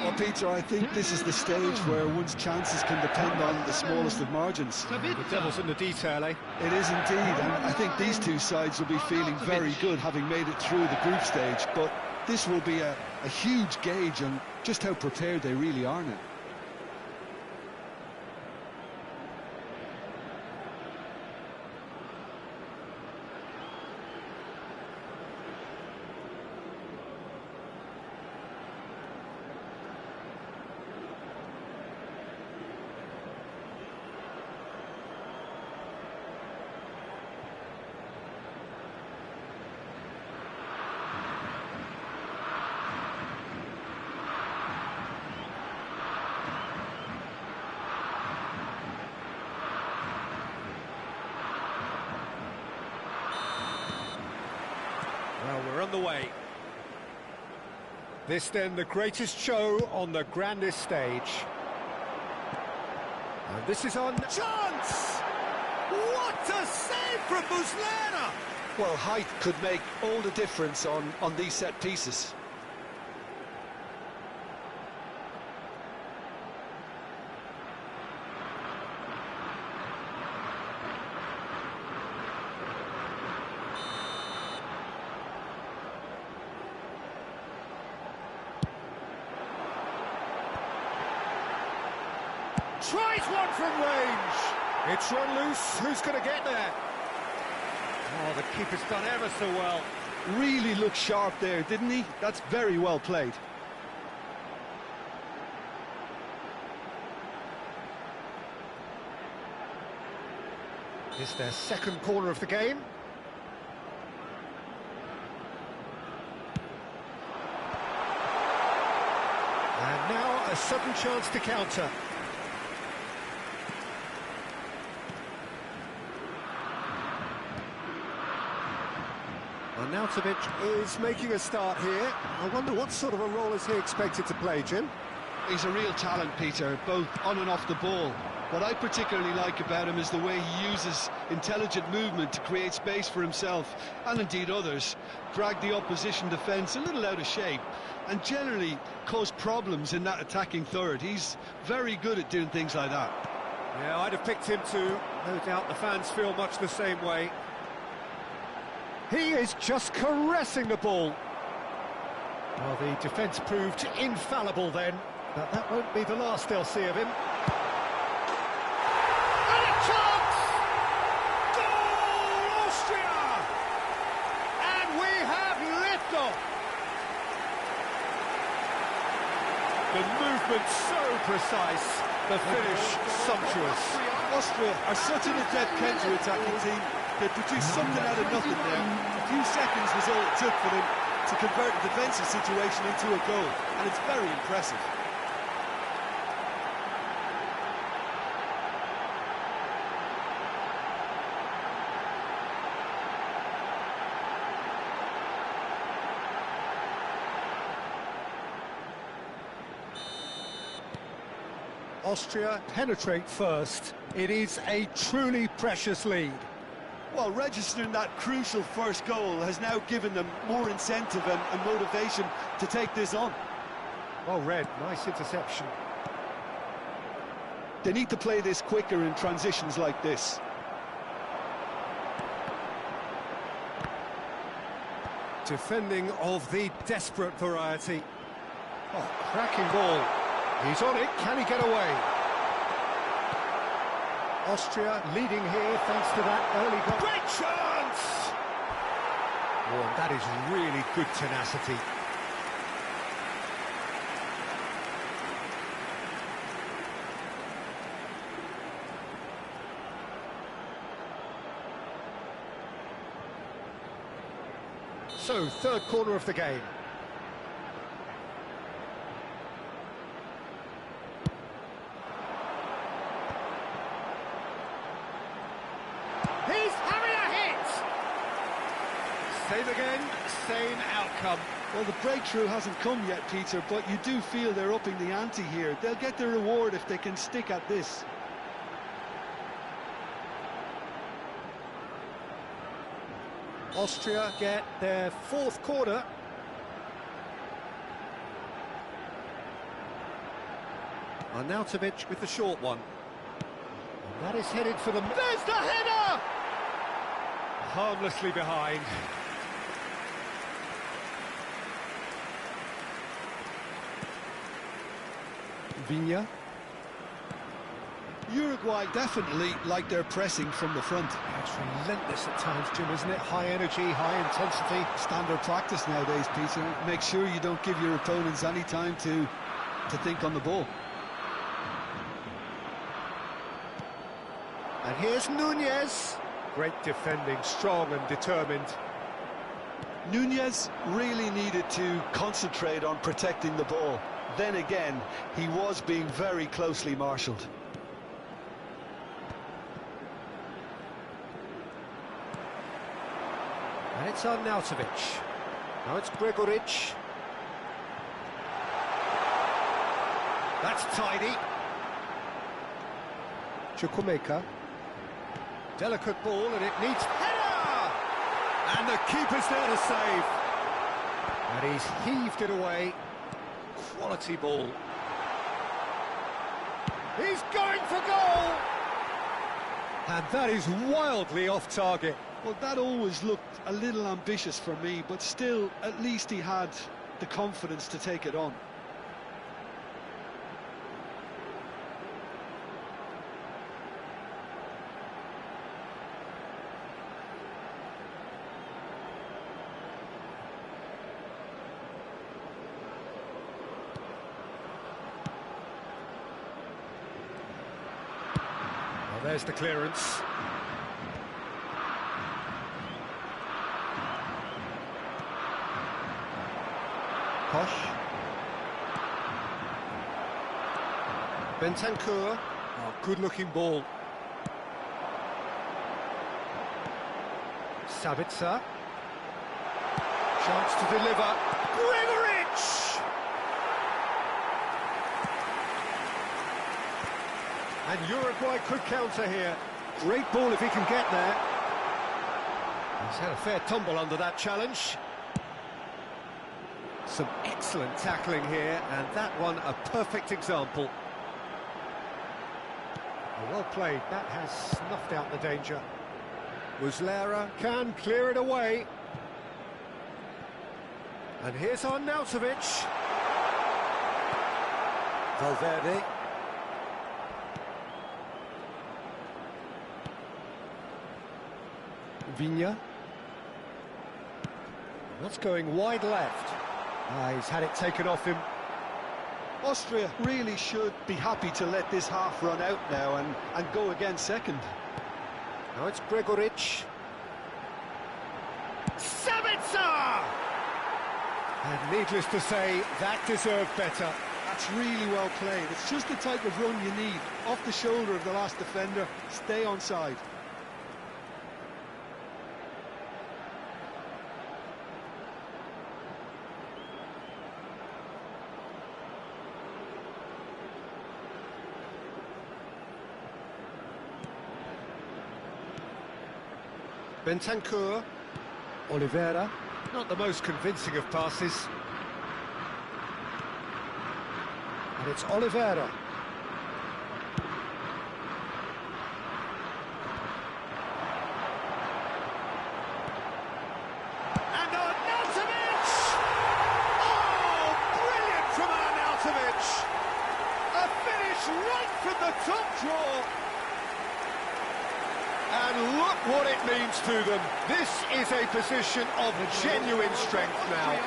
Well, Peter, I think this is the stage where one's chances can depend on the smallest of margins. The devil's in the detail, eh? It is indeed, and I think these two sides will be feeling very good having made it through the group stage, but this will be a huge gauge on just how prepared they really are now. Well, we're on the way. This then the greatest show on the grandest stage. And this is on chance! What a save from Muslera! Well, height could make all the difference on these set pieces. Tries one from range. It's run loose. Who's going to get there? Oh, the keeper's done ever so well. Really looked sharp there, didn't he? That's very well played. It's their second corner of the game. And now a sudden chance to counter. Arnautovic is making a start here. I wonder what sort of a role is he expected to play, Jim? He's a real talent, Peter, both on and off the ball. What I particularly like about him is the way he uses intelligent movement to create space for himself, and indeed others, drag the opposition defence a little out of shape, and generally cause problems in that attacking third. He's very good at doing things like that. Yeah, I'd have picked him too. No doubt the fans feel much the same way. He is just caressing the ball. Well, the defence proved infallible then, but that won't be the last they'll see of him. And a chance! Goal, Austria! And we have liftoff! The movement so precise, the finish sumptuous. Austria are such an adept counter-attacking team. They produced something out of nothing there. A few seconds was all it took for them to convert a defensive situation into a goal, and it's very impressive. Austria penetrate first. It is a truly precious lead. Well, registering that crucial first goal has now given them more incentive and motivation to take this on. Well read, nice interception. They need to play this quicker in transitions like this. Defending of the desperate variety. Oh, cracking ball. He's on it, can he get away? Austria leading here thanks to that early goal. Great chance! Oh, and that is really good tenacity. So, third corner of the game. Same again, same outcome. Well, the breakthrough hasn't come yet, Peter, but you do feel they're upping the ante here. They'll get their reward if they can stick at this. Austria get their fourth corner. Arnautovic with the short one. And that is headed for them. There's the header! Harmlessly behind. Vigna. Uruguay definitely like their pressing from the front. It's relentless at times, Jim, isn't it? High energy, high intensity. Standard practice nowadays, Peter. Make sure you don't give your opponents any time to think on the ball. And here's Nunez. Great defending, strong and determined. Nunez really needed to concentrate on protecting the ball. Then again, he was being very closely marshalled. And it's Arnautovic. Now it's Gregoric. That's tidy. Chukwuemeka. Delicate ball, and it needs header! And the keeper's there to save. And he's heaved it away. Quality ball. He's going for goal! And that is wildly off target. Well, that always looked a little ambitious for me, but still, at least he had the confidence to take it on. There's the clearance. Koch. Bentancur. Oh, good-looking ball. Sabitzer. Chance to deliver. Gregoric! And Uruguay could counter here. Great ball if he can get there. He's had a fair tumble under that challenge. Some excellent tackling here, and that one a perfect example. Well played, that has snuffed out the danger. Muslera can clear it away. And here's Arnautovic. Valverde. Vigna. That's going wide left. He's had it taken off him. Austria really should be happy to let this half run out now and go again second. Now it's Gregoritsch. Sabitzer! And needless to say, that deserved better. That's really well played. It's just the type of run you need. Off the shoulder of the last defender, stay onside. Bentancur. Oliveira. Not the most convincing of passes. And it's Oliveira. And Arnautovic! Oh, brilliant from Arnautovic! A finish right from the top draw. And look what it means to them. This is a position of genuine strength now.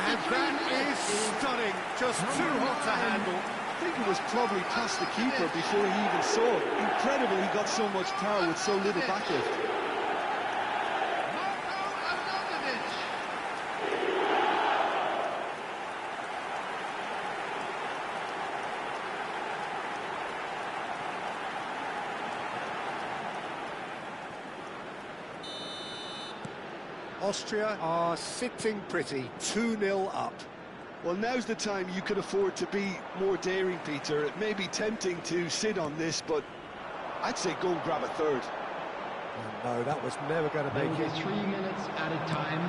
And that is stunning. Just too hot to handle. I think it was probably past the keeper before he even saw it. Incredible he got so much power with so little backlift. Austria are sitting pretty, 2-0 up. Well, now's the time you can afford to be more daring, Peter. It may be tempting to sit on this, but I'd say go and grab a third. Oh, no, that was never going to make it. 3 minutes at a time.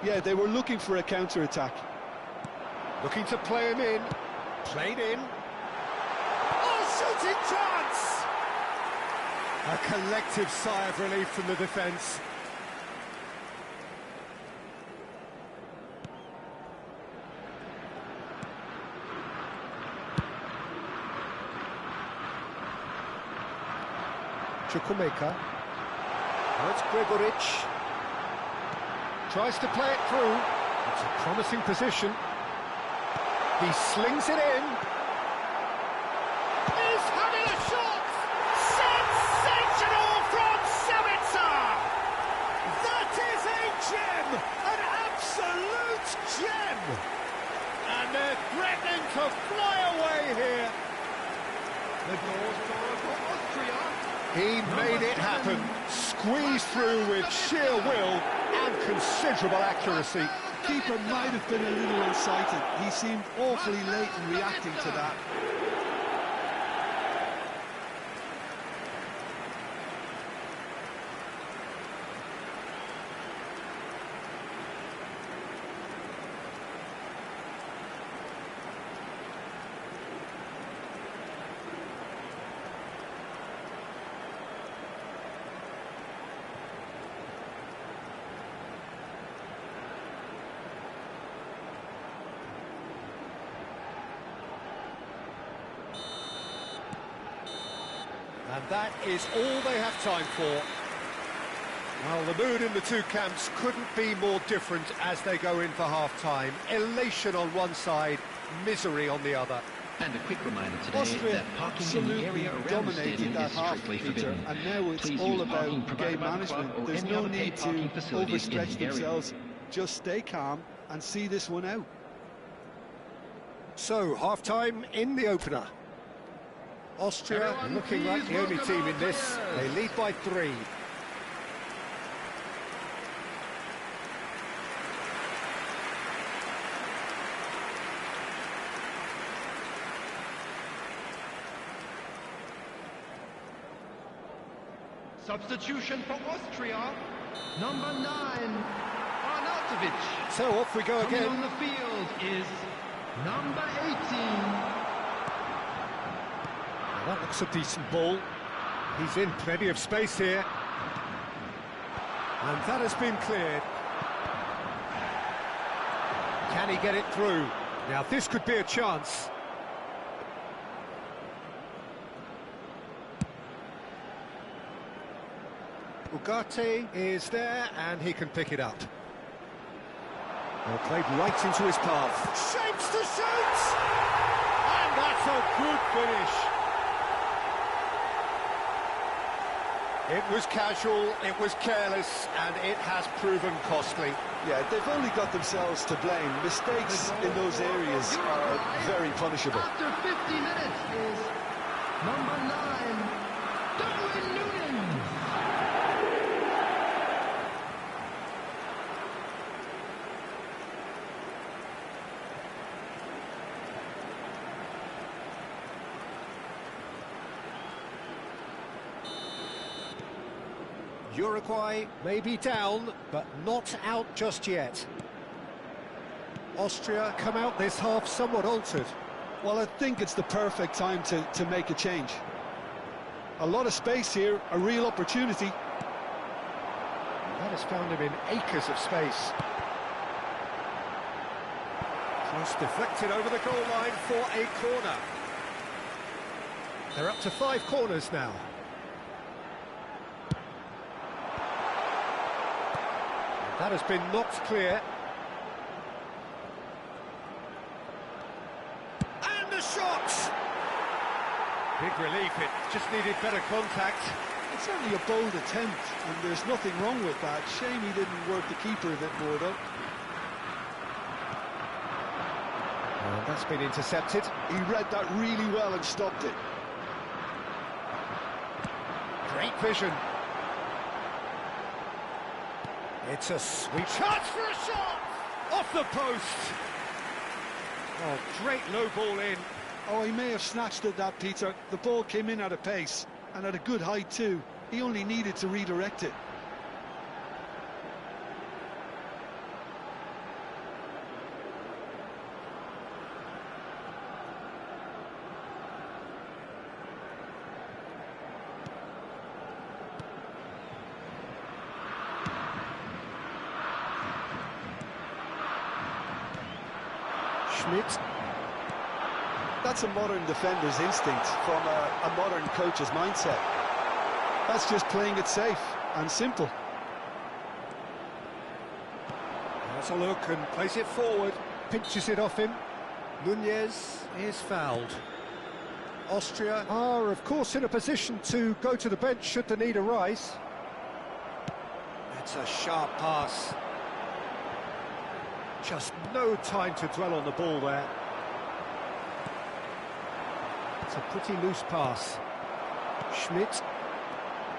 Yeah, they were looking for a counter-attack. Looking to play him in. Played in. Oh, shooting chance! A collective sigh of relief from the defence. Chukwuemeka. Now it's Gregoritsch. Tries to play it through. It's a promising position. He slings it in. He's having a shot! Sensational from Sabitzer! That is a gem! An absolute gem! And they're threatening to fly away here. The goal scorer for Austria. He made it happen, squeezed through with sheer will and considerable accuracy. The keeper might have been a little unsighted. He seemed awfully late in reacting to that. And that is all they have time for. Well, the mood in the two camps couldn't be more different as they go in for half-time. Elation on one side, misery on the other. And a quick reminder today Austria that parking in the area around the dominated stadium that is half, strictly Peter, forbidden. and now it's Please all use about parking provided game by the club management. or There's any no other paid need to parking facilities in the overstretch area. themselves. Just stay calm and see this one out. So, half-time in the opener. Austria Everyone looking like please the only welcome team our in this. players. They lead by 3. Substitution for Austria. Number 9, Arnautovic. So off we go Coming again. on the field is number 18. That looks a decent ball. He's in plenty of space here. And that has been cleared. Can he get it through? Now this could be a chance. Ugarte is there and he can pick it up. Well, played right into his path. Shapes to shoot! And that's a good finish. It was casual, it was careless, and it has proven costly. Yeah, they've only got themselves to blame. Mistakes in those areas are very punishable. After 50 minutes is number 9, Darwin Newton. Uruguay may be down, but not out just yet. Austria come out this half somewhat altered. Well, I think it's the perfect time to make a change. A lot of space here, a real opportunity. That has found him in acres of space. Cross deflected over the goal line for a corner. They're up to 5 corners now. That has been knocked clear. And the shot! Big relief, it just needed better contact. It's certainly a bold attempt, and there's nothing wrong with that. Shame he didn't work the keeper a bit more, though. And that's been intercepted. He read that really well and stopped it. Great vision. It's a sweet chance for a shot! Off the post! Oh, great low ball in. Oh, he may have snatched at that, Peter. The ball came in at a pace, and at a good height too. He only needed to redirect it. Schmidt. That's a modern defender's instinct from a modern coach's mindset. That's just playing it safe and simple. Has a look and plays it forward. Pinches it off him. Nunez is fouled. Austria are, of course, in a position to go to the bench should the need arise. That's a sharp pass. Just no time to dwell on the ball there. It's a pretty loose pass. Schmidt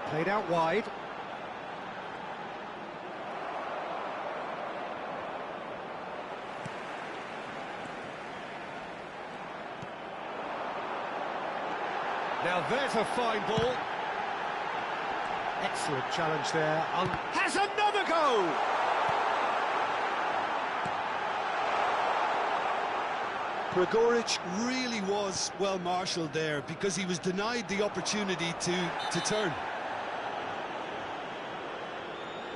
played out wide. Now there's a fine ball. Excellent challenge there. Has another go! Gregoric really was well marshalled there because he was denied the opportunity to turn.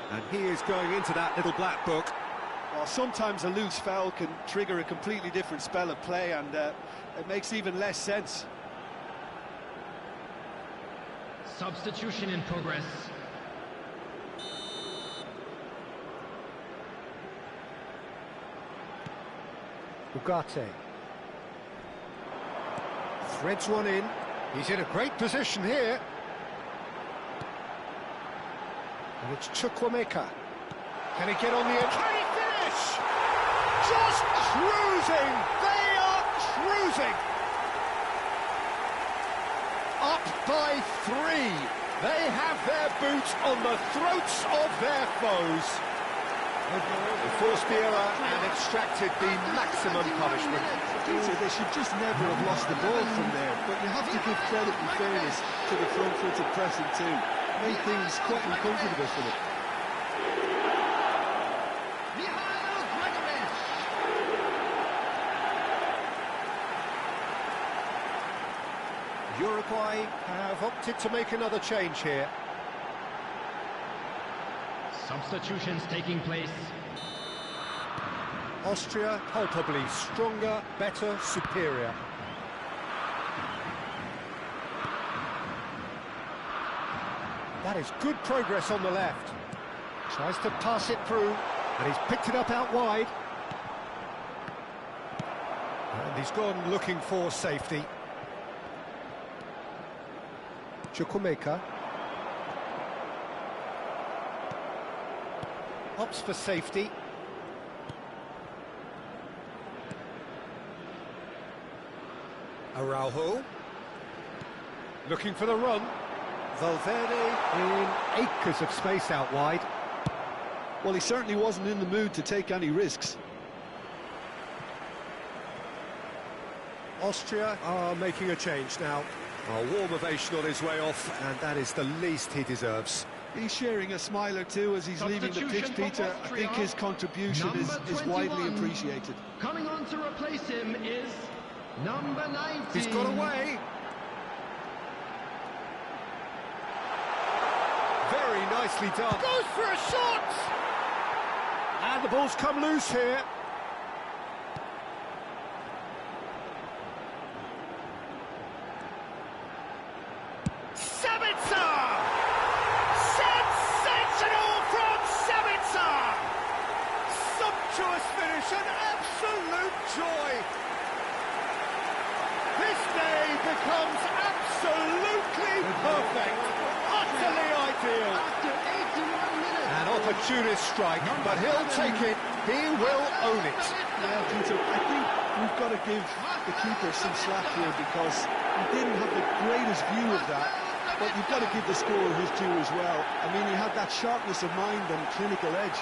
And he is going into that little black book. Well, sometimes a loose foul can trigger a completely different spell of play, and it makes even less sense. Substitution in progress. Ugarte. Threads one in. He's in a great position here. And it's Chukwuemeka. Can he get on the edge? Can he finish? Just cruising! They are cruising! Up by 3. They have their boots on the throats of their foes. They forced the error and extracted the maximum punishment. So they should just never have lost the ball from there, but you have to give credit and fairness to the front-footed pressing too. Made things quite uncomfortable for them. Uruguay have opted to make another change here. Substitutions taking place. Austria palpably stronger, better, superior. That is good progress on the left. Tries to pass it through, and he's picked it up out wide. And he's gone looking for safety. Chukwuemeka. Opts for safety. Araujo. Looking for the run. Valverde in acres of space out wide. Well, he certainly wasn't in the mood to take any risks. Austria are making a change now. A warm ovation on his way off, and that is the least he deserves. He's sharing a smile or two as he's leaving the pitch, Peter. I think his contribution is widely appreciated. Coming on to replace him is number 19. He's got away. Very nicely done. Goes for a shot! And the ball's come loose here. An absolute joy. This day becomes absolutely perfect, utterly ideal. After 81 minutes. An opportunist strike, but he'll take it. He will own it. Yeah, Peter, I think we've got to give the keeper some slack here because he didn't have the greatest view of that. But you've got to give the scorer his due as well. I mean, he had that sharpness of mind and clinical edge.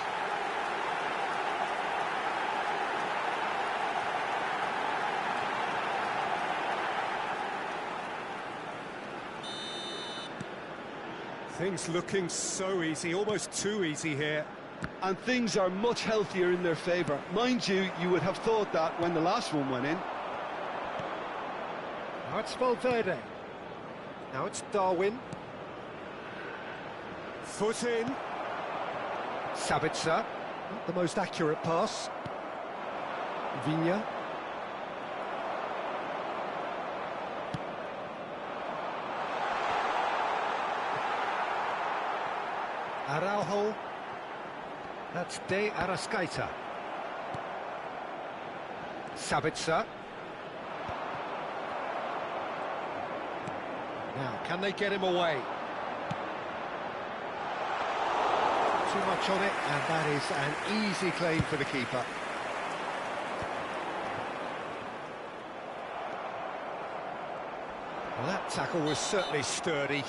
Things looking so easy, almost too easy here. And things are much healthier in their favour. Mind you, you would have thought that when the last one went in. Now it's Valverde. Now it's Darwin. Foot in. Sabitzer. Not the most accurate pass. Viña. Araujo. That's De Arrascaeta. Sabitzer. Now, can they get him away? Too much on it, and that is an easy claim for the keeper. Well, that tackle was certainly sturdy.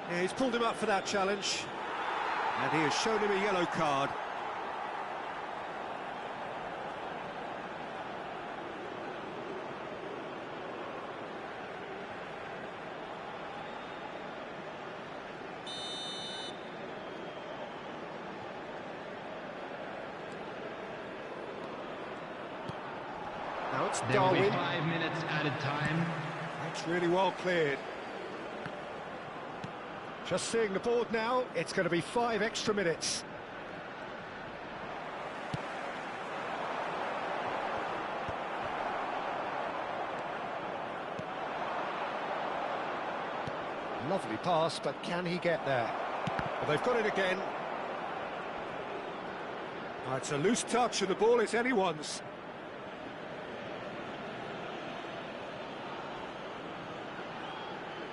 Yeah, he's pulled him up for that challenge. And he has shown him a yellow card. Now it's There will be Darwin. 5 minutes added time. That's really well cleared. Just seeing the board now, it's going to be 5 extra minutes. Lovely pass, but can he get there? Well, they've got it again. Oh, it's a loose touch and the ball is anyone's.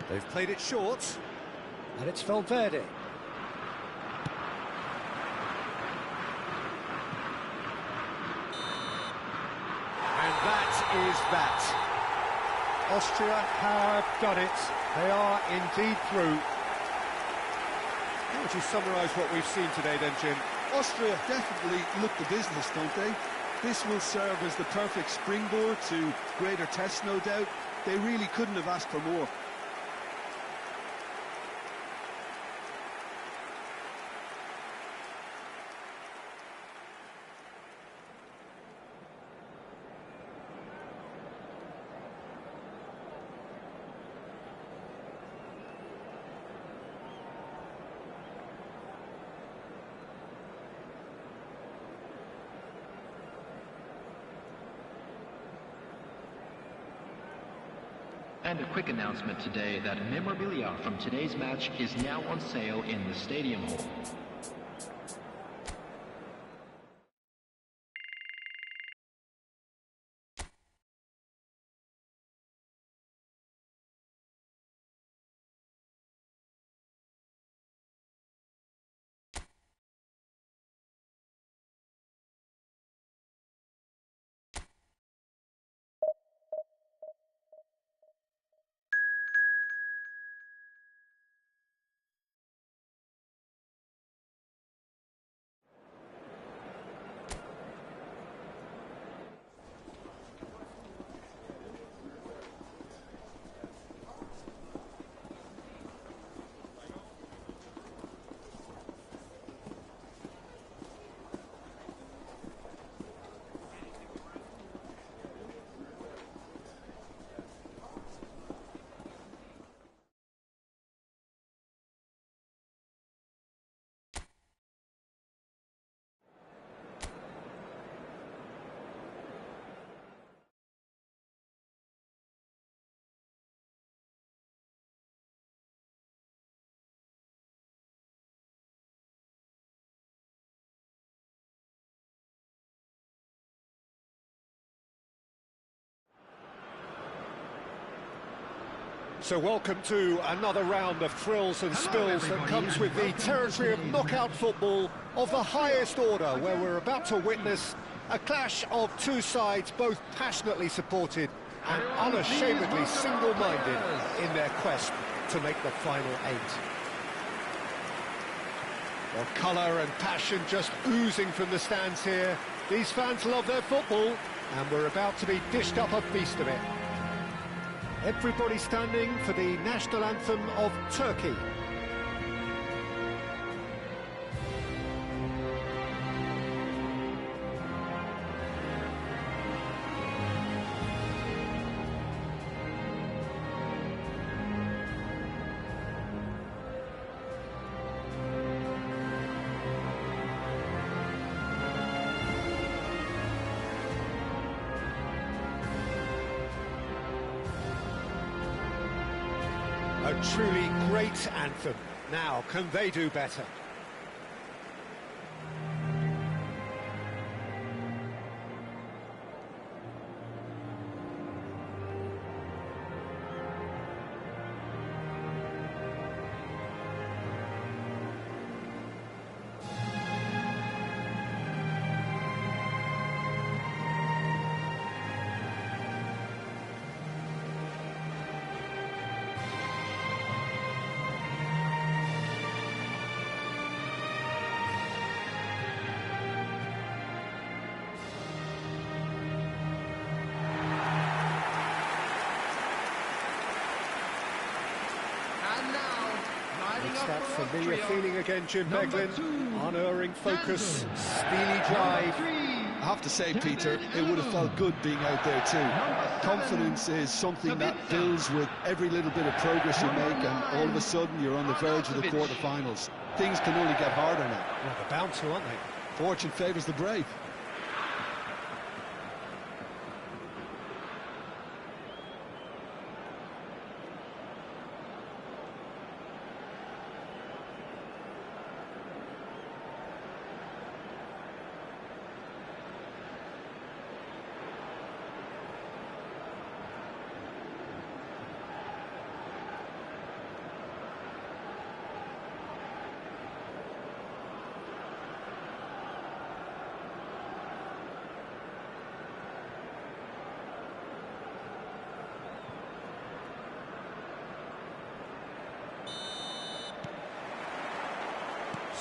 They've played it short. And it's Valverde. And that is that. Austria have done it. They are indeed through. How would you summarise what we've seen today then, Jim? Austria definitely look the business, don't they? This will serve as the perfect springboard to greater tests, no doubt. They really couldn't have asked for more. And a quick announcement today that memorabilia from today's match is now on sale in the Stadium Hall. So welcome to another round of thrills and spills that comes with the territory of knockout football of the highest order, where we're about to witness a clash of two sides both passionately supported and unashamedly single-minded in their quest to make the final eight. Well, colour and passion just oozing from the stands here. These fans love their football, and we're about to be dished up a feast of it. Everybody standing for the national anthem of Turkey. A truly great anthem. Now, can they do better? It's that familiar feeling again, Jim Beglin. Unerring focus, steely drive. I have to say, Peter, it would have felt good being out there too. Confidence is something that builds with every little bit of progress you make, and all of a sudden you're on the verge of the quarterfinals. Things can only get harder now. Well, they're bound to, aren't they? Fortune favours the brave.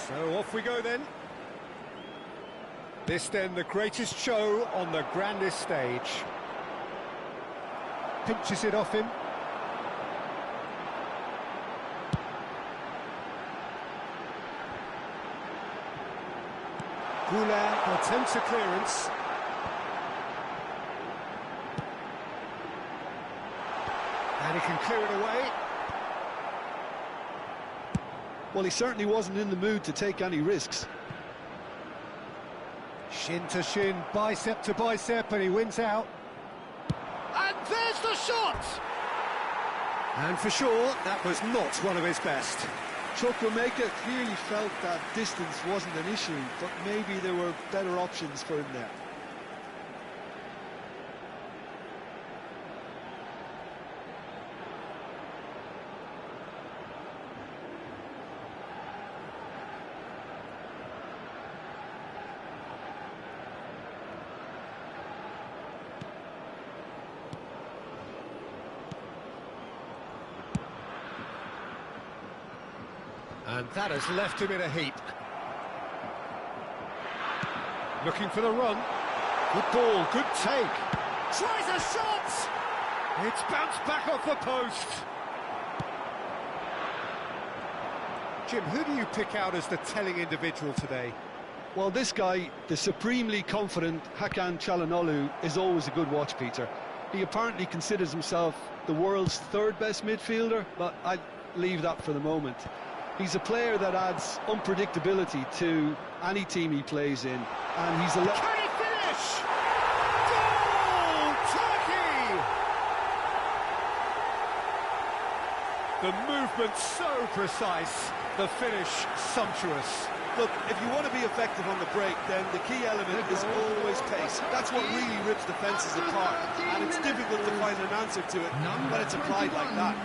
So off we go then. This then the greatest show on the grandest stage. Pinches it off him. Goulart attempts a clearance. And he can clear it away. Well, he certainly wasn't in the mood to take any risks. Shin to shin, bicep to bicep, and he wins out. And there's the shot! And for sure, that was not one of his best. Chukwuemeka clearly felt that distance wasn't an issue, but maybe there were better options for him there. And that has left him in a heap. Looking for the run. Good ball, good take. Tries a shot! It's bounced back off the post. Jim, who do you pick out as the telling individual today? Well, this guy, the supremely confident Hakan Çalhanoğlu, is always a good watch, Peter. He apparently considers himself the world's third best midfielder, but I'd leave that for the moment. He's a player that adds unpredictability to any team he plays in, and he's a... Can he finish? Goal! Turkey! The movement so precise, the finish sumptuous. Look, if you want to be effective on the break, then the key element is always pace. That's what really rips defences apart, and it's difficult to find an answer to it when it's applied like that.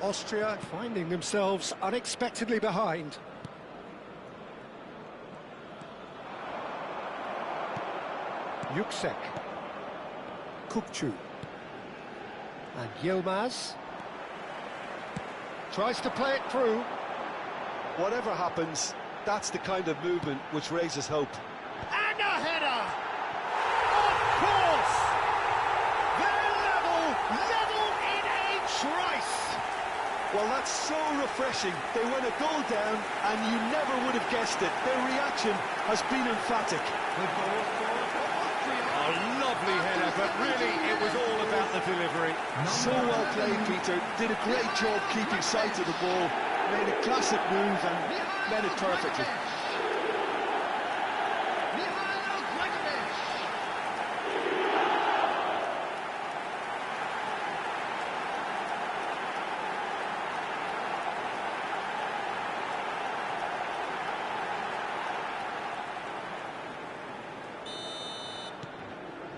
Austria finding themselves unexpectedly behind. Yüksek. Kukçu. And Yilmaz. Tries to play it through. Whatever happens, that's the kind of movement which raises hope. And a header! Of course! They're level in a trice! Well, that's so refreshing. They went a goal down, and you never would have guessed it. Their reaction has been emphatic. A lovely header, but really it was all about the delivery. So well played, Peter. Did a great job keeping sight of the ball. Made a classic move and met it perfectly.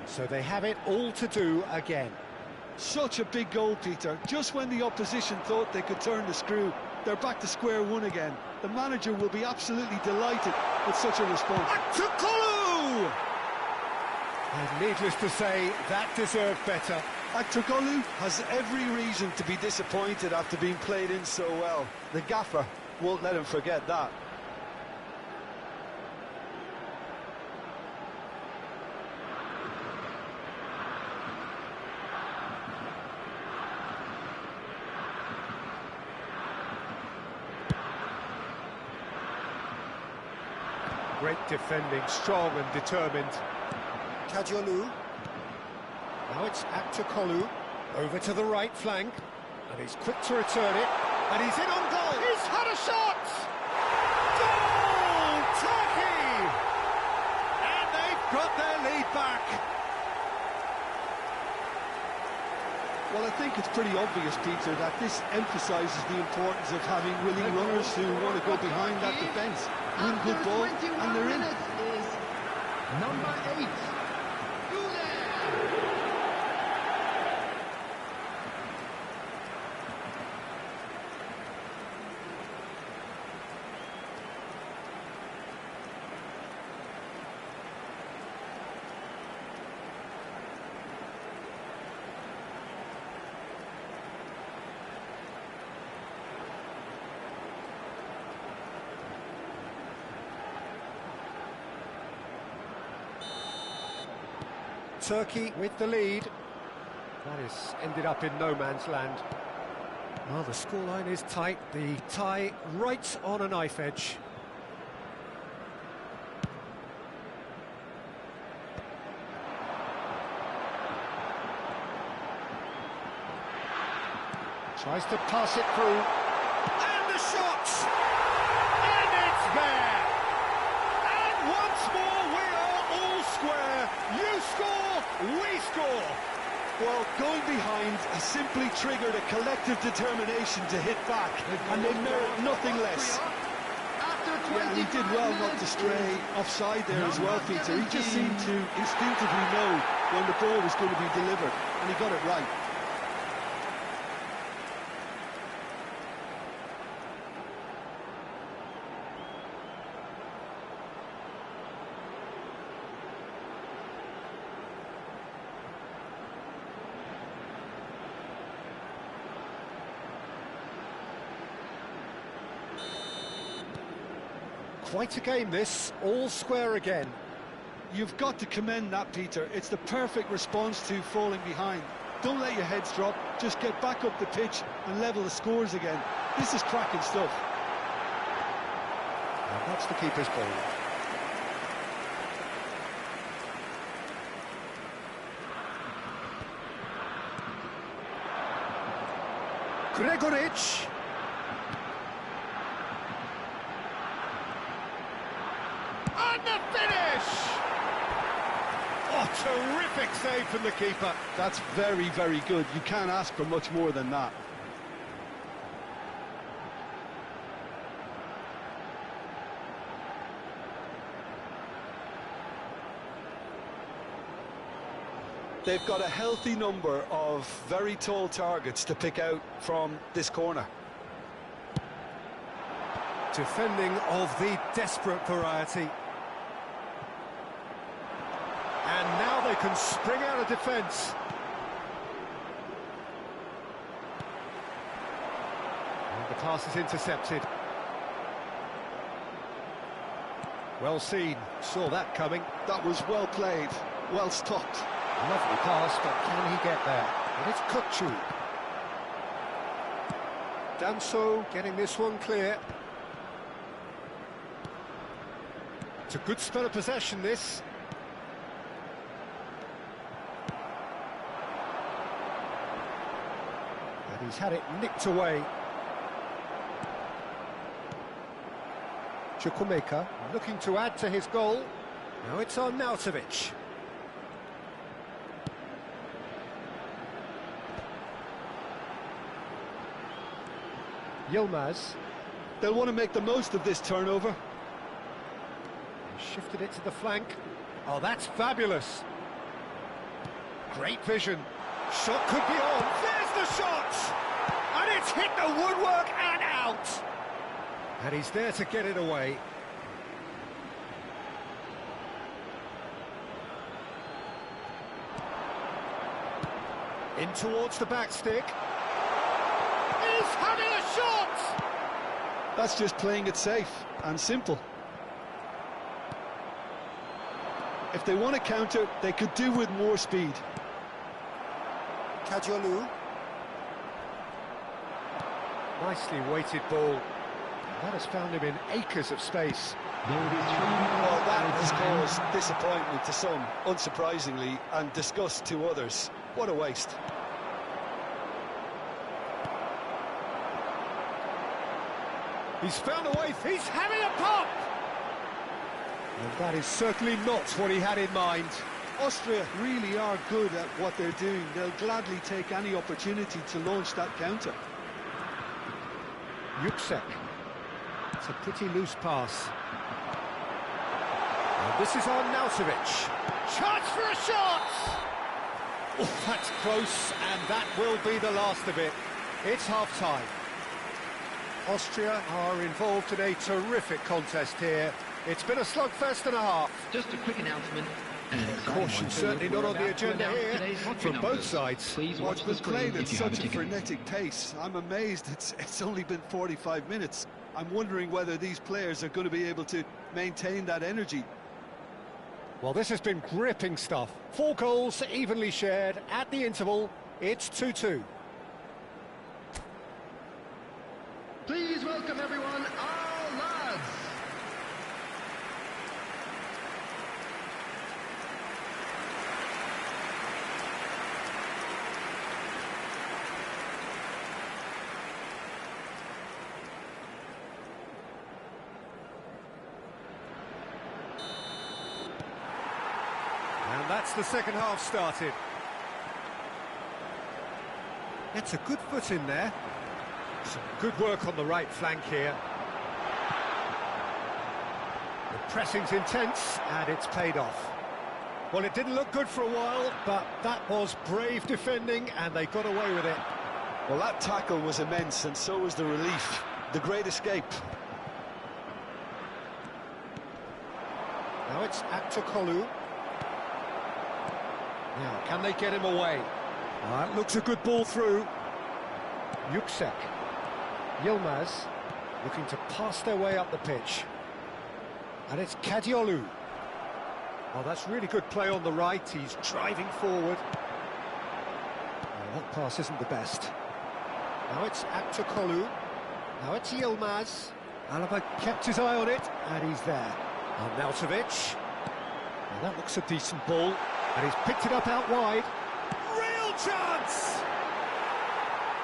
So they have it all to do again. Such a big goal, Peter. Just when the opposition thought they could turn the screw, they're back to square one again. The manager will be absolutely delighted with such a response. Aktürkoğlu! And needless to say, that deserved better. Aktürkoğlu has every reason to be disappointed after being played in so well. The gaffer won't let him forget that. Great defending, strong and determined. Kajolu. Now it's Aktürkoğlu. Over to the right flank. And he's quick to return it. And he's in on goal. He's had a shot! Goal! Turkey! And they've got their lead back. Well, I think it's pretty obvious, Peter, that this emphasises the importance of having willing runners who want to go behind that defence, win good ball, and they're in. Is number 8. Turkey with the lead. That has ended up in no man's land. Well, the scoreline is tight. The tie right on a knife edge. Tries to pass it through. And the shot! And it's there! And once more we are all square. You score, we score. Well, going behind has simply triggered a collective determination to hit back, and they merit nothing less. Yeah, and he did well not to stray offside there as well, Peter. He just seemed to instinctively know when the ball was going to be delivered, and he got it right. Quite a game this, all square again. You've got to commend that, Peter. It's the perfect response to falling behind. Don't let your heads drop, just get back up the pitch and level the scores again. This is cracking stuff. And that's the keeper's ball. Gregoric. And the finish! Oh, terrific save from the keeper. That's very, very good. You can't ask for much more than that. They've got a healthy number of very tall targets to pick out from this corner. Defending of the desperate variety. And now they can spring out of defence. And the pass is intercepted. Well seen, saw that coming. That was well played, well stopped. Lovely pass, but can he get there? And it's Kukcu. Danso getting this one clear. It's a good spell of possession, this. And he's had it nicked away. Chukwuemeka looking to add to his goal. Now it's on Arnautovic. Yilmaz. They'll want to make the most of this turnover. He shifted it to the flank. Oh, that's fabulous. Great vision. Shot could be on. There's the shot! And it's hit the woodwork and out. And he's there to get it away. In towards the back stick. He's having a shot! That's just playing it safe and simple. If they want to counter, they could do with more speed. Kadiolu. Nicely weighted ball. That has found him in acres of space. Well, that has caused disappointment to some, unsurprisingly, and disgust to others. What a waste. He's found a way, he's having a pop! And that is certainly not what he had in mind. Austria really are good at what they're doing. They'll gladly take any opportunity to launch that counter. Yuksek. It's a pretty loose pass. And this is on Arnautovic. Chance for a shot! Oh, that's close, and that will be the last of it. It's half-time. Austria are involved in a terrific contest here. It's been a slugfest and a half. Just a quick announcement. Caution certainly not on the agenda here from both sides. Please Well, watch it's the been screen played at if you have a such a ticket. frenetic pace. I'm amazed it's only been 45 minutes. I'm wondering whether these players are going to be able to maintain that energy. Well, this has been gripping stuff. 4 goals evenly shared at the interval. It's 2-2. Please welcome everyone, our lads. And that's the second half started. It's a good foot in there. Some good work on the right flank here. The pressing's intense, and it's paid off. Well, it didn't look good for a while, but that was brave defending, and they got away with it. Well, that tackle was immense, and so was the relief. The great escape. Now it's Aktokolu. Now, can they get him away? That looks a good ball through. Yuksek. Yilmaz looking to pass their way up the pitch. And it's Kadiolu. Oh, that's really good play on the right. He's driving forward. Oh, that pass isn't the best. Now it's Aktokolu. Now it's Yilmaz. Alaba kept his eye on it, and he's there. Arnautovic. Well, that looks a decent ball, and he's picked it up out wide. Real chance!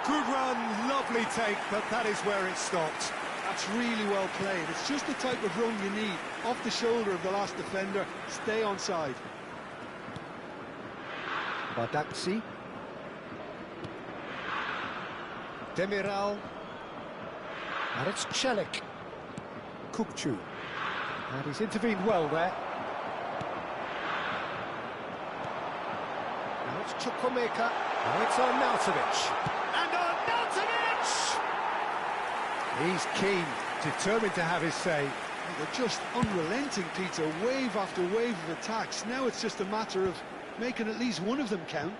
Good run, lovely take, but that is where it stopped. That's really well played. It's just the type of run you need. Off the shoulder of the last defender, stay onside. Badaksi. Demiral. And it's Celik. Kukcu. And he's intervened well there. Now That's Chukwuemeka. Now it's Arnautovic. And Arnautovic! He's keen, determined to have his say. They're just unrelenting, Peter. Wave after wave of attacks. Now it's just a matter of making at least one of them count.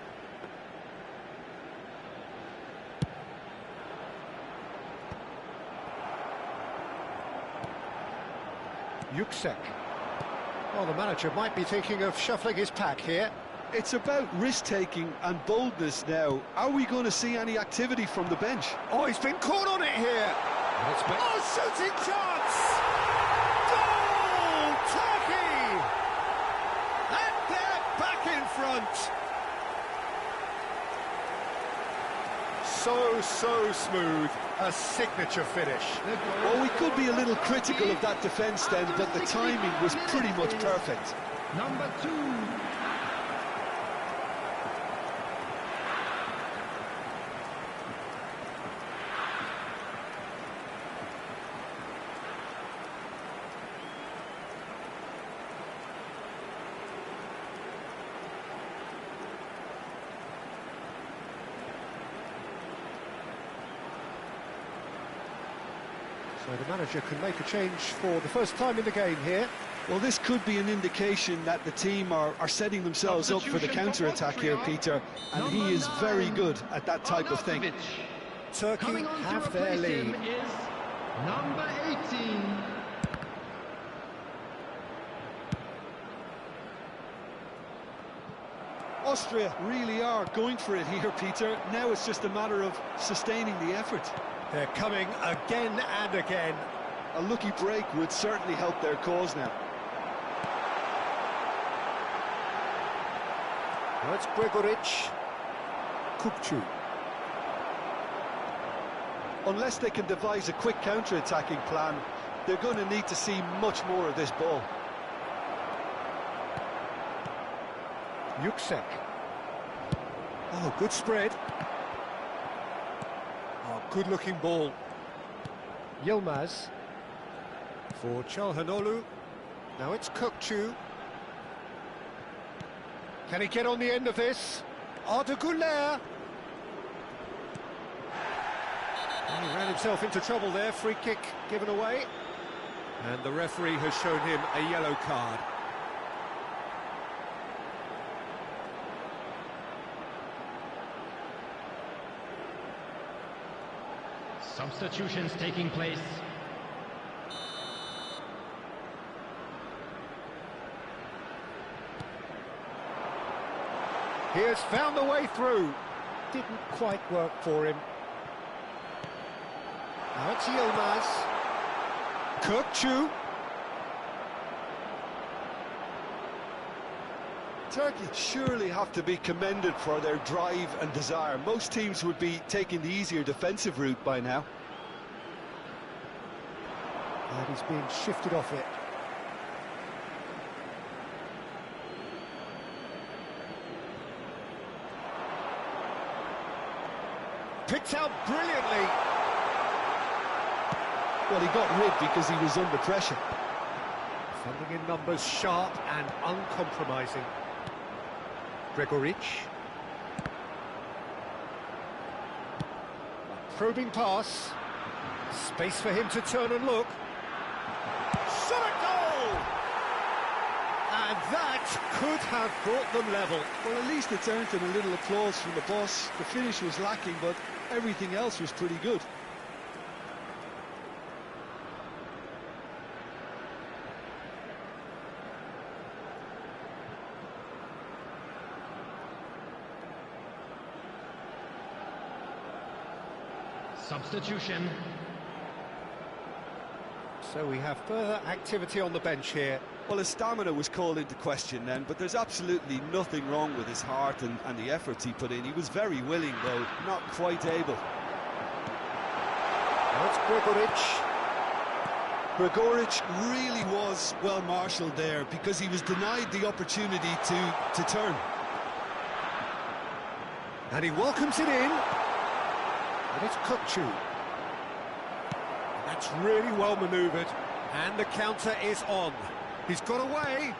Yuksek. Well, the manager might be thinking of shuffling his pack here. It's about risk-taking and boldness now. Are we going to see any activity from the bench? Oh, he's been caught on it here. Oh, shooting chance! Goal! Turkey! And they're back in front. So smooth. A signature finish. Well, we could be a little critical of that defence then, but the timing was pretty much perfect. Number 2. So the manager can make a change for the first time in the game here. Well, this could be an indication that the team are setting themselves up for the counter-attack here, Peter, and he is very good at that type of thing. Turkey have their lead. Is number 18. Austria really are going for it here, Peter. Now it's just a matter of sustaining the effort. They're coming again and again. A lucky break would certainly help their cause now. Now it's Gregoric. Kupchu. Unless they can devise a quick counter-attacking plan, they're going to need to see much more of this ball. Yuksek. Oh, good spread. Oh, good-looking ball. Yilmaz. For Çalhanoğlu. Now it's Kökçü. Can he get on the end of this? Arda Güler. He ran himself into trouble there. Free kick given away. And the referee has shown him a yellow card. Substitutions taking place. He has found the way through. Didn't quite work for him. Now it's Yilmaz. Kökçü. Turkey surely have to be commended for their drive and desire. Most teams would be taking the easier defensive route by now. And he's being shifted off it. Picked out brilliantly. Well, he got rid because he was under pressure. Funding in numbers, sharp and uncompromising. Gregoric. A probing pass. Space for him to turn and look. Shot a goal! And that could have brought them level. Well, at least it's earned him a little applause from the boss. The finish was lacking, but everything else was pretty good. Substitution. So we have further activity on the bench here. Well, his stamina was called into question then, but there's absolutely nothing wrong with his heart and the efforts he put in. He was very willing, though not quite able. Now it's Gregoric. Gregoric really was well marshalled there because he was denied the opportunity to turn. And he welcomes it in. And it's Kökçü. That's really well manoeuvred. And the counter is on. He's got away.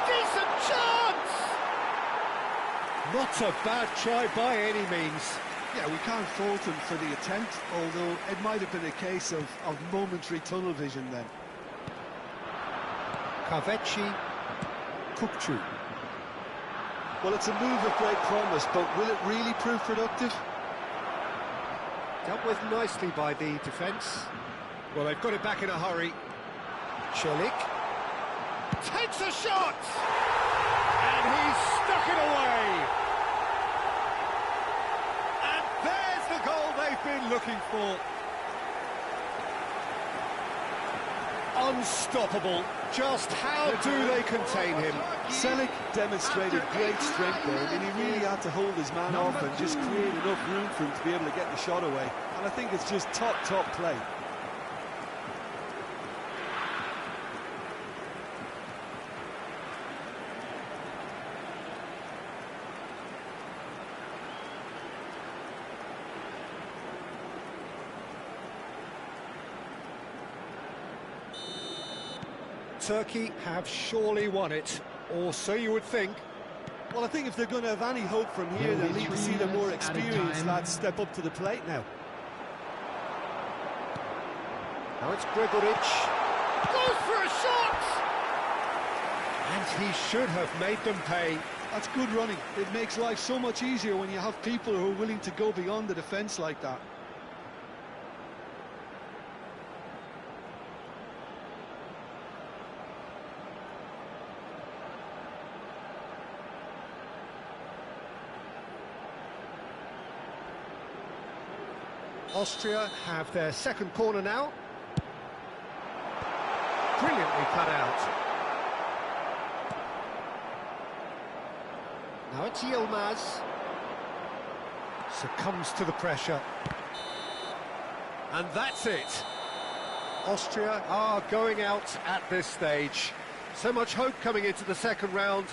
Decent chance! Not a bad try by any means. Yeah, we can't fault him for the attempt, although it might have been a case of momentary tunnel vision then. Kavechi Kukcu. Well, it's a move of great promise, but will it really prove productive? Dealt with nicely by the defence. Well, they've got it back in a hurry. Celik takes a shot! And he's stuck it away! And there's the goal they've been looking for. Unstoppable. Just how do they contain him? Celik demonstrated great strength there. I mean, he really had to hold his man off and just create enough room for him to be able to get the shot away. And I think it's just top play. Turkey have surely won it, or so you would think. Well, I think if they're going to have any hope from here, they'll need to see the more experienced lads step up to the plate now. Now it's Gregoric. Goes for a shot! And he should have made them pay. That's good running. It makes life so much easier when you have people who are willing to go beyond the defence like that. Austria have their second corner now. Brilliantly cut out. Now it's Yilmaz. Succumbs to the pressure. And that's it. Austria are going out at this stage. So much hope coming into the second round,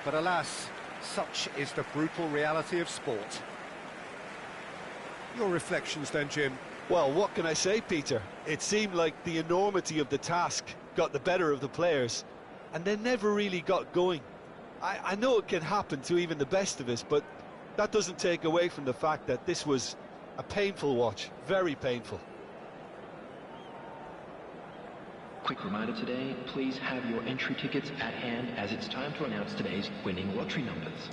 but alas, such is the brutal reality of sport. Your reflections then, Jim? Well, what can I say, Peter? It seemed like the enormity of the task got the better of the players, and they never really got going. I know it can happen to even the best of us, but that doesn't take away from the fact that this was a painful watch, very painful. Quick reminder today, please have your entry tickets at hand as it's time to announce today's winning lottery numbers.